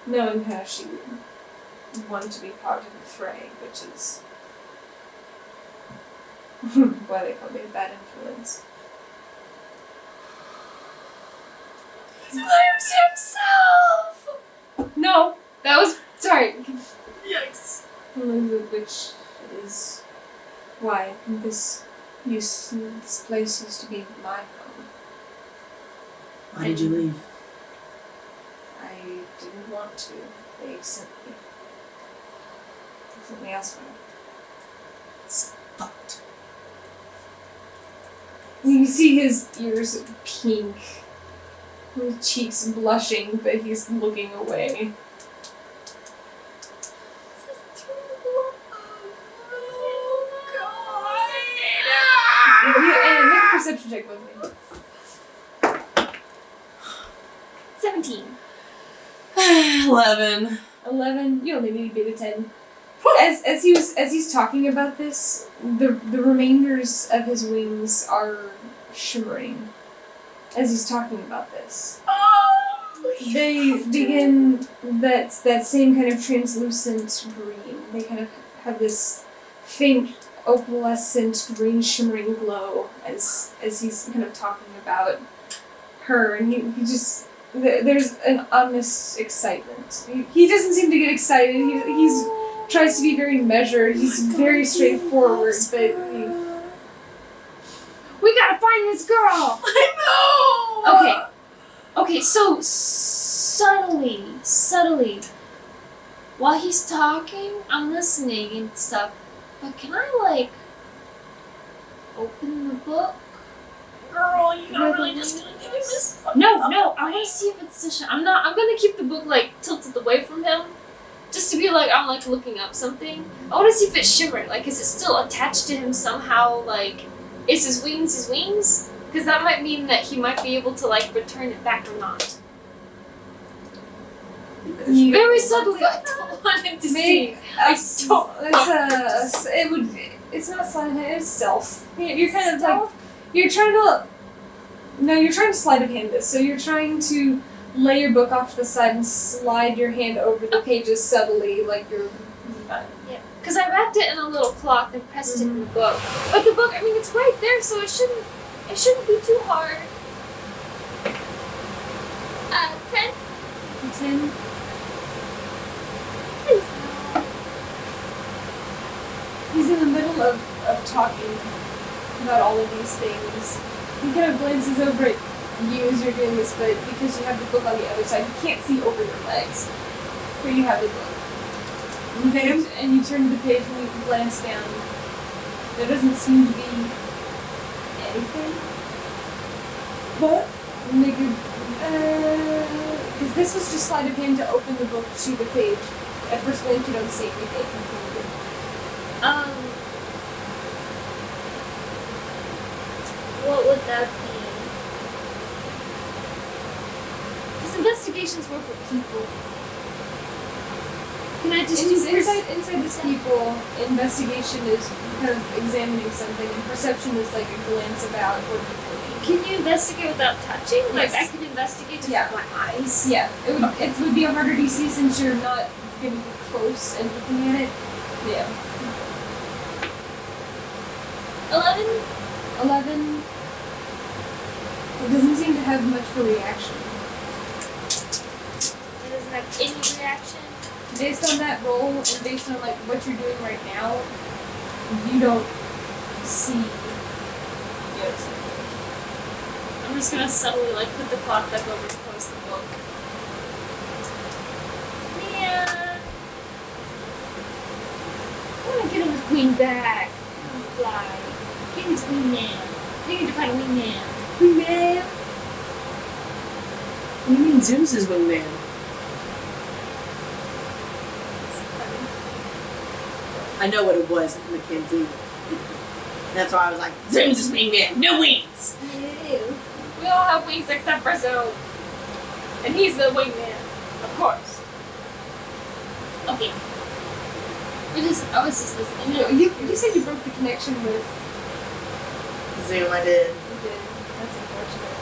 knowing her, she would want to be part of the fray, which is why they call me a bad influence. He blames himself! No, that was. Sorry. Yikes. Which is why this place used to be my home. Why did you leave? I didn't want to. They sent me. They sent me elsewhere. It's fucked. You see his ears pink, his cheeks blushing, but he's looking away. And make a perception check with me. 17. 11. 11. You only need to beat a 10. As he's talking about this, the remainders of his wings are shimmering. As he's talking about this, they begin that same kind of translucent green. They kind of have this faint opalescent green shimmering glow as he's kind of talking about her, and he just there's an honest excitement. He doesn't seem to get excited. He's tries to be very measured. He's very straightforward, but We gotta find this girl! I know! Okay, so subtly, while he's talking, I'm listening and stuff, but can I, open the book? Girl, you're not really just gonna give him this fucking No, I want to see if it's still I'm gonna keep the book, tilted away from him. Just to be I'm, looking up something. I want to see if it's shimmering. Is it still attached to him somehow? Is his wings? Because that might mean that he might be able to, return it back or not. Very subtly, I don't want him to see. it's not sleight of hand, it's stealth. You're kind of you're trying to sleight of hand this. So you're trying to lay your book off to the side and slide your hand over the pages subtly, you're. Yeah, because I wrapped it in a little cloth and pressed it in the book. But the book, it's right there, so it shouldn't be too hard. 10. 10. Please. He's in the middle of talking about all of these things. He kind of glances over at you as you're doing this, but because you have the book on the other side, you can't see over your legs where you have the book. And you turn to the page and you glance down. There doesn't seem to be anything. What? Because this was just sleight of hand to open the book to the page. At first glance, you don't see anything. What would that be? Because investigations were for people. Can I just do inside this people, investigation is kind of examining something, and perception is like a glance about what you're doing. Can you investigate without touching? Like, Yes. I can investigate just Yeah. with my eyes? Yeah, it would be a harder DC since you're not getting close and looking at it. Yeah. 11? 11. It doesn't seem to have much for reaction. It doesn't have any reaction? Based on that roll and based on like what you're doing right now, you don't see. Yes. I'm just gonna subtly, like, put the clock back over and close the book. Yeah. I wanna get his wing back. Fly. Get his wing now. We need to find a wing now. Wingman. What do you mean Zeus is wingman? I know what it was, Mackenzie. That's why I was like, Zeus is wingman, no wings! Ew. We all have wings except for Zoe. And he's the wingman. Of course. Okay. I was just listening. No, you said you broke the connection with. Zoom, I did. You did. That's unfortunate.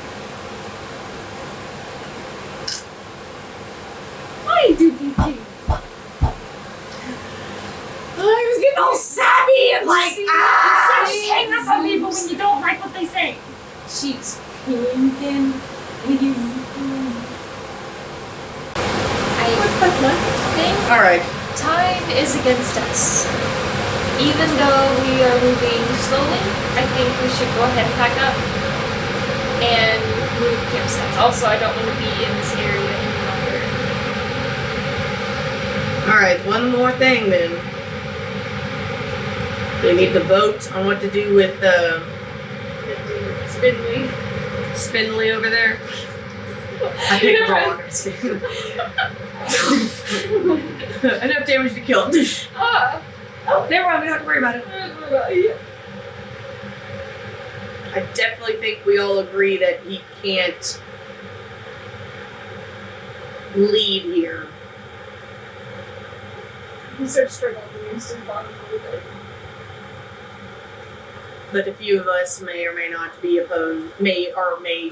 Why do these things? I was getting all sappy and like, So just hang up on people when you don't like what they say. She's pinking, and you. What's that left thing? Alright. Time is against us. Even though we are moving slowly, I think we should go ahead and pack up and move campsites. Also, I don't want to be in this area any longer. Alright, one more thing then. We need to vote on what to do with Spindly. Spindly over there. I picked it wrong. I'm just kidding. Enough damage to kill. oh, never mind, we don't have to worry about it. I definitely think we all agree that he can't leave here. You start struggling against his body a little bit. But a few of us may or may not be opposed, may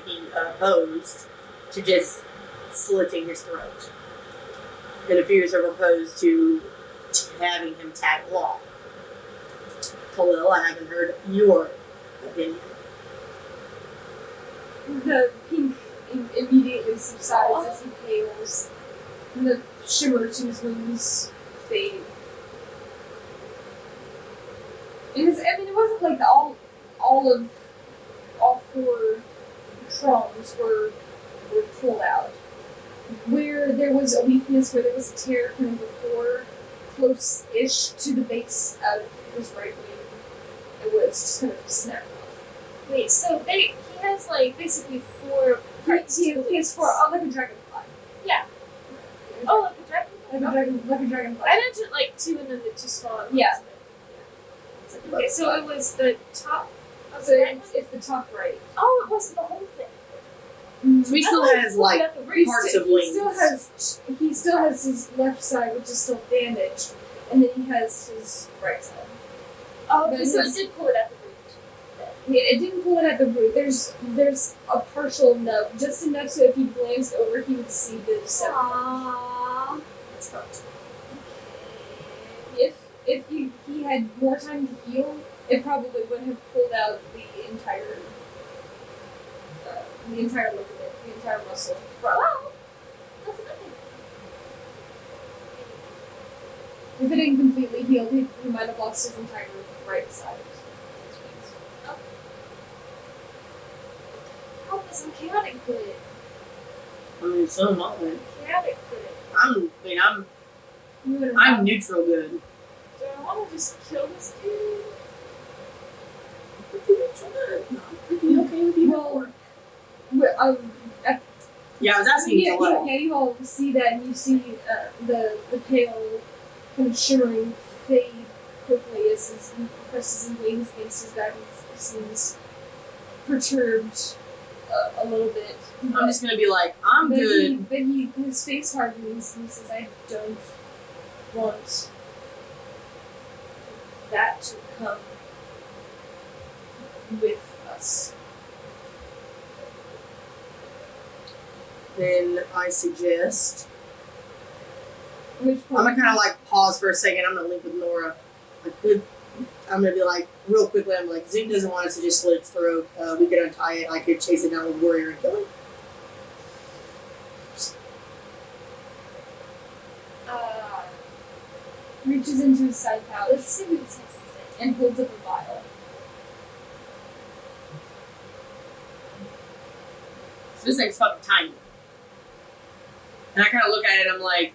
be opposed to just slitting his throat. And a few are opposed to having him tag along. Khalil, I haven't heard your opinion. The pink immediately subsides as he pales, and the shimmer to his wings fade. It wasn't like all four prongs were pulled out. Where there was a weakness, where there was a tear kind of before, close-ish to the base of his right wing, it was just kind of snapped off. Wait, so he has like basically four parts. He has four, like a dragonfly. Yeah. Oh, like a dragon. Like a dragonfly. I mentioned like two and then the two smaller ones. Yeah. Okay, so it was the top of So the right one? it's the top right. Oh, it wasn't the whole thing. So he still has like parts of wings. He still has his left side, which is still damaged, and then he has his right side. Oh, But so his- it did pull it at the root. It didn't pull it at the root. There's a partial nub, just enough so if he glanced over, he would see the separate. Aww. That's fucked. If he had more time to heal, it probably would have pulled out the entire ligament, the entire muscle from. Well, that's a good thing. If it hadn't completely healed, he might have lost his entire right side of his wings. Help us, I'm chaotic good. I mean, so am I. Chaotic good. I'm neutral good. Do I want to just kill this dude? Pretty okay with you. Well, Yeah, I was asking yeah, Khalil. you all see that, and you see the pale, kind of shimmering fade quickly as he presses and leans against his back and seems perturbed a little bit. I'm just gonna be like, I'm But good. his face hardens and he says, I don't want that to come with us. Then I suggest Which I'm gonna kind of like pause for a second. I'm gonna link with Nora. I'm gonna be like real quickly. I'm like, Zoom doesn't want us to just slit its throat. We could untie it. I could chase it down with Warrior and kill it. Reaches into his side pouch. Let's see what this has to say. And holds up a vial. This thing's fucking tiny. And I kind of look at it and I'm like,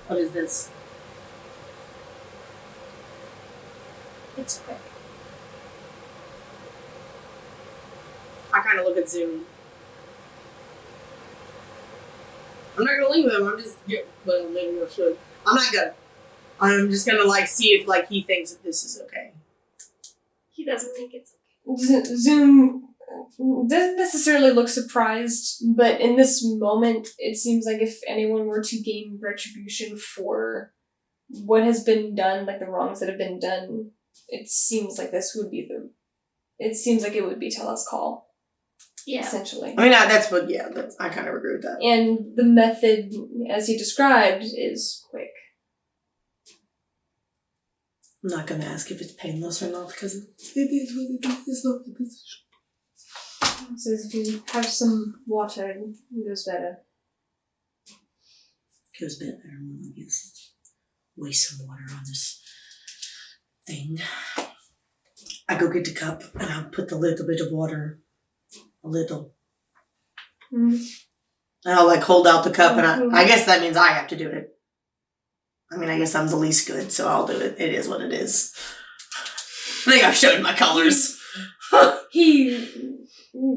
what is this? It's quick. I kind of look at Zoom. I'm not gonna leave him. I'm just, well, maybe I should. I'm not gonna. I'm just gonna like see if like he thinks that this is okay. He doesn't think it's okay. Zoom doesn't necessarily look surprised, but in this moment, it seems like if anyone were to gain retribution for what has been done, like the wrongs that have been done, it seems like this would be it seems like it would be Tellus' call. Yeah. Essentially. I mean, that's what. Yeah, I kind of agree with that. And the method, as he described, is quick. I'm not gonna ask if it's painless or not because maybe it's really good. It's not the position. Says if you have some water, it goes better. Goes better. I guess waste some water on this thing. I go get the cup and I'll put the little bit of water. A little. Mm. And I'll like hold out the cup and I guess that means I have to do it. I mean, I guess I'm the least good, so I'll do it. It is what it is. I think I've showed my colors. He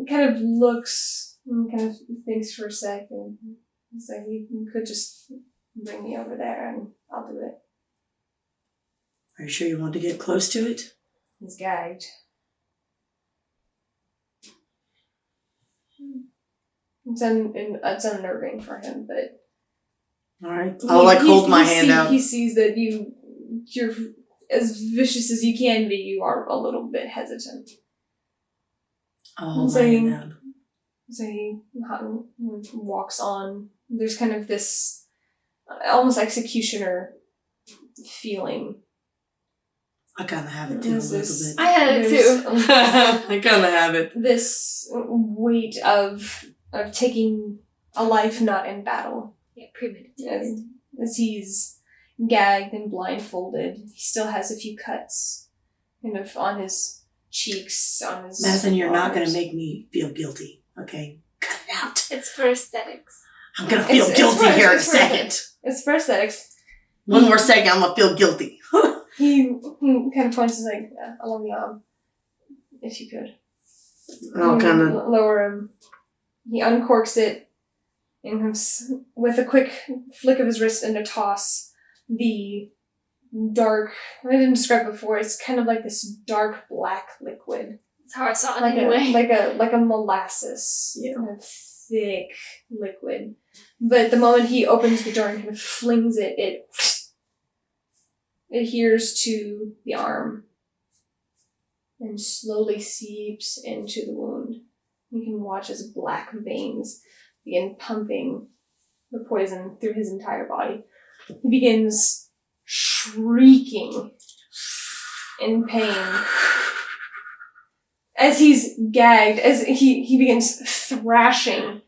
kind of looks and kind of thinks for a sec and he's like, you could just bring me over there and I'll do it. Are you sure you want to get close to it? He's gagged. It's unnerving for him, but Alright. I'll like hold my hand out. He sees that you're as vicious as you can be, you are a little bit hesitant. I'll hold my hand out. So he walks on. There's kind of this almost executioner feeling. I kind of have it too a little bit. I had it too. I kind of have it. This weight of taking a life not in battle. Yeah, premeditated. As he's gagged and blindfolded, he still has a few cuts kind of on his cheeks, on his Madison, you're not going arms. to make me feel guilty, okay? Cut it out. It's for aesthetics. I'm going to feel guilty here in a second. It's for aesthetics. One more second, I'm going to feel guilty. He kind of points his like along the arm, if you could. I'll kind of lower him. He uncorks it, and with a quick flick of his wrist and a toss, the dark. I didn't describe it before. It's kind of like this dark black liquid, That's how I saw it like anyway. like a molasses, Yeah. kind of thick liquid. But the moment he opens the jar and kind of flings it, it adheres to the arm and slowly seeps into the wound. You can watch as black veins begin pumping the poison through his entire body. He begins shrieking in pain. As he's gagged, as he begins thrashing,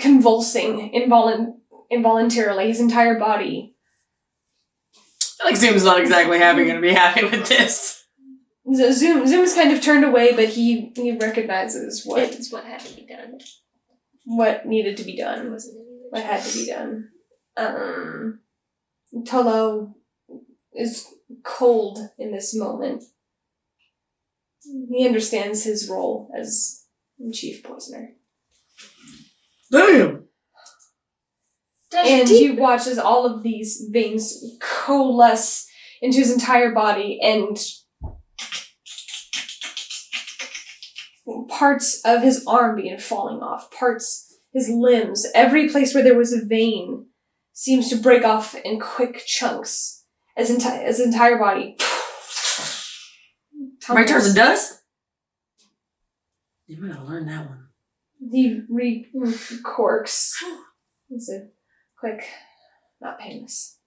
convulsing involuntarily, his entire body. I feel like Zoom's not exactly going to be happy with this. So Zoom is kind of turned away, but he recognizes It's what had to be done. what needed to be It done, wasn't any what other had to choice. be done. Tolo is cold in this moment. He understands his role as chief poisoner. Damn! And he watches all of these veins coalesce into his entire body, and parts of his arm begin falling off, his limbs, every place where there was a vein seems to break off in quick chunks as his entire body My turn to dust? You gotta learn that one. He recorks. He said, quick, not painless.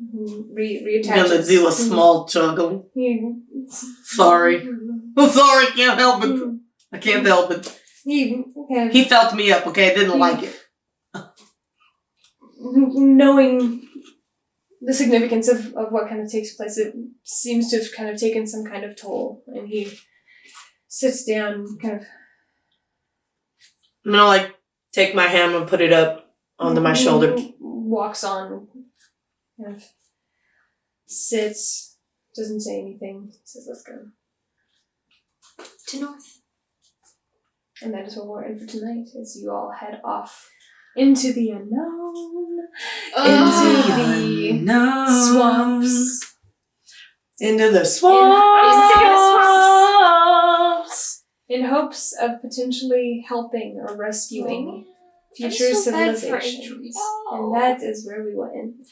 Reattaches. Gonna do a small juggle. Sorry. I'm sorry, can't help it. I can't help it. He felt me up, okay? I didn't like it. Knowing the significance of what kind of takes place, it seems to have kind of taken some kind of toll. And he sits down, kind of... I'm gonna, like, take my hand and put it up onto my shoulder. Walks on, kind of sits, doesn't say anything, says, let's go. To north. And that is what we're in for tonight, as you all head off into the unknown, into the swamps. Into the swamps! In hopes of potentially helping or rescuing future civilizations. And that is where we will end.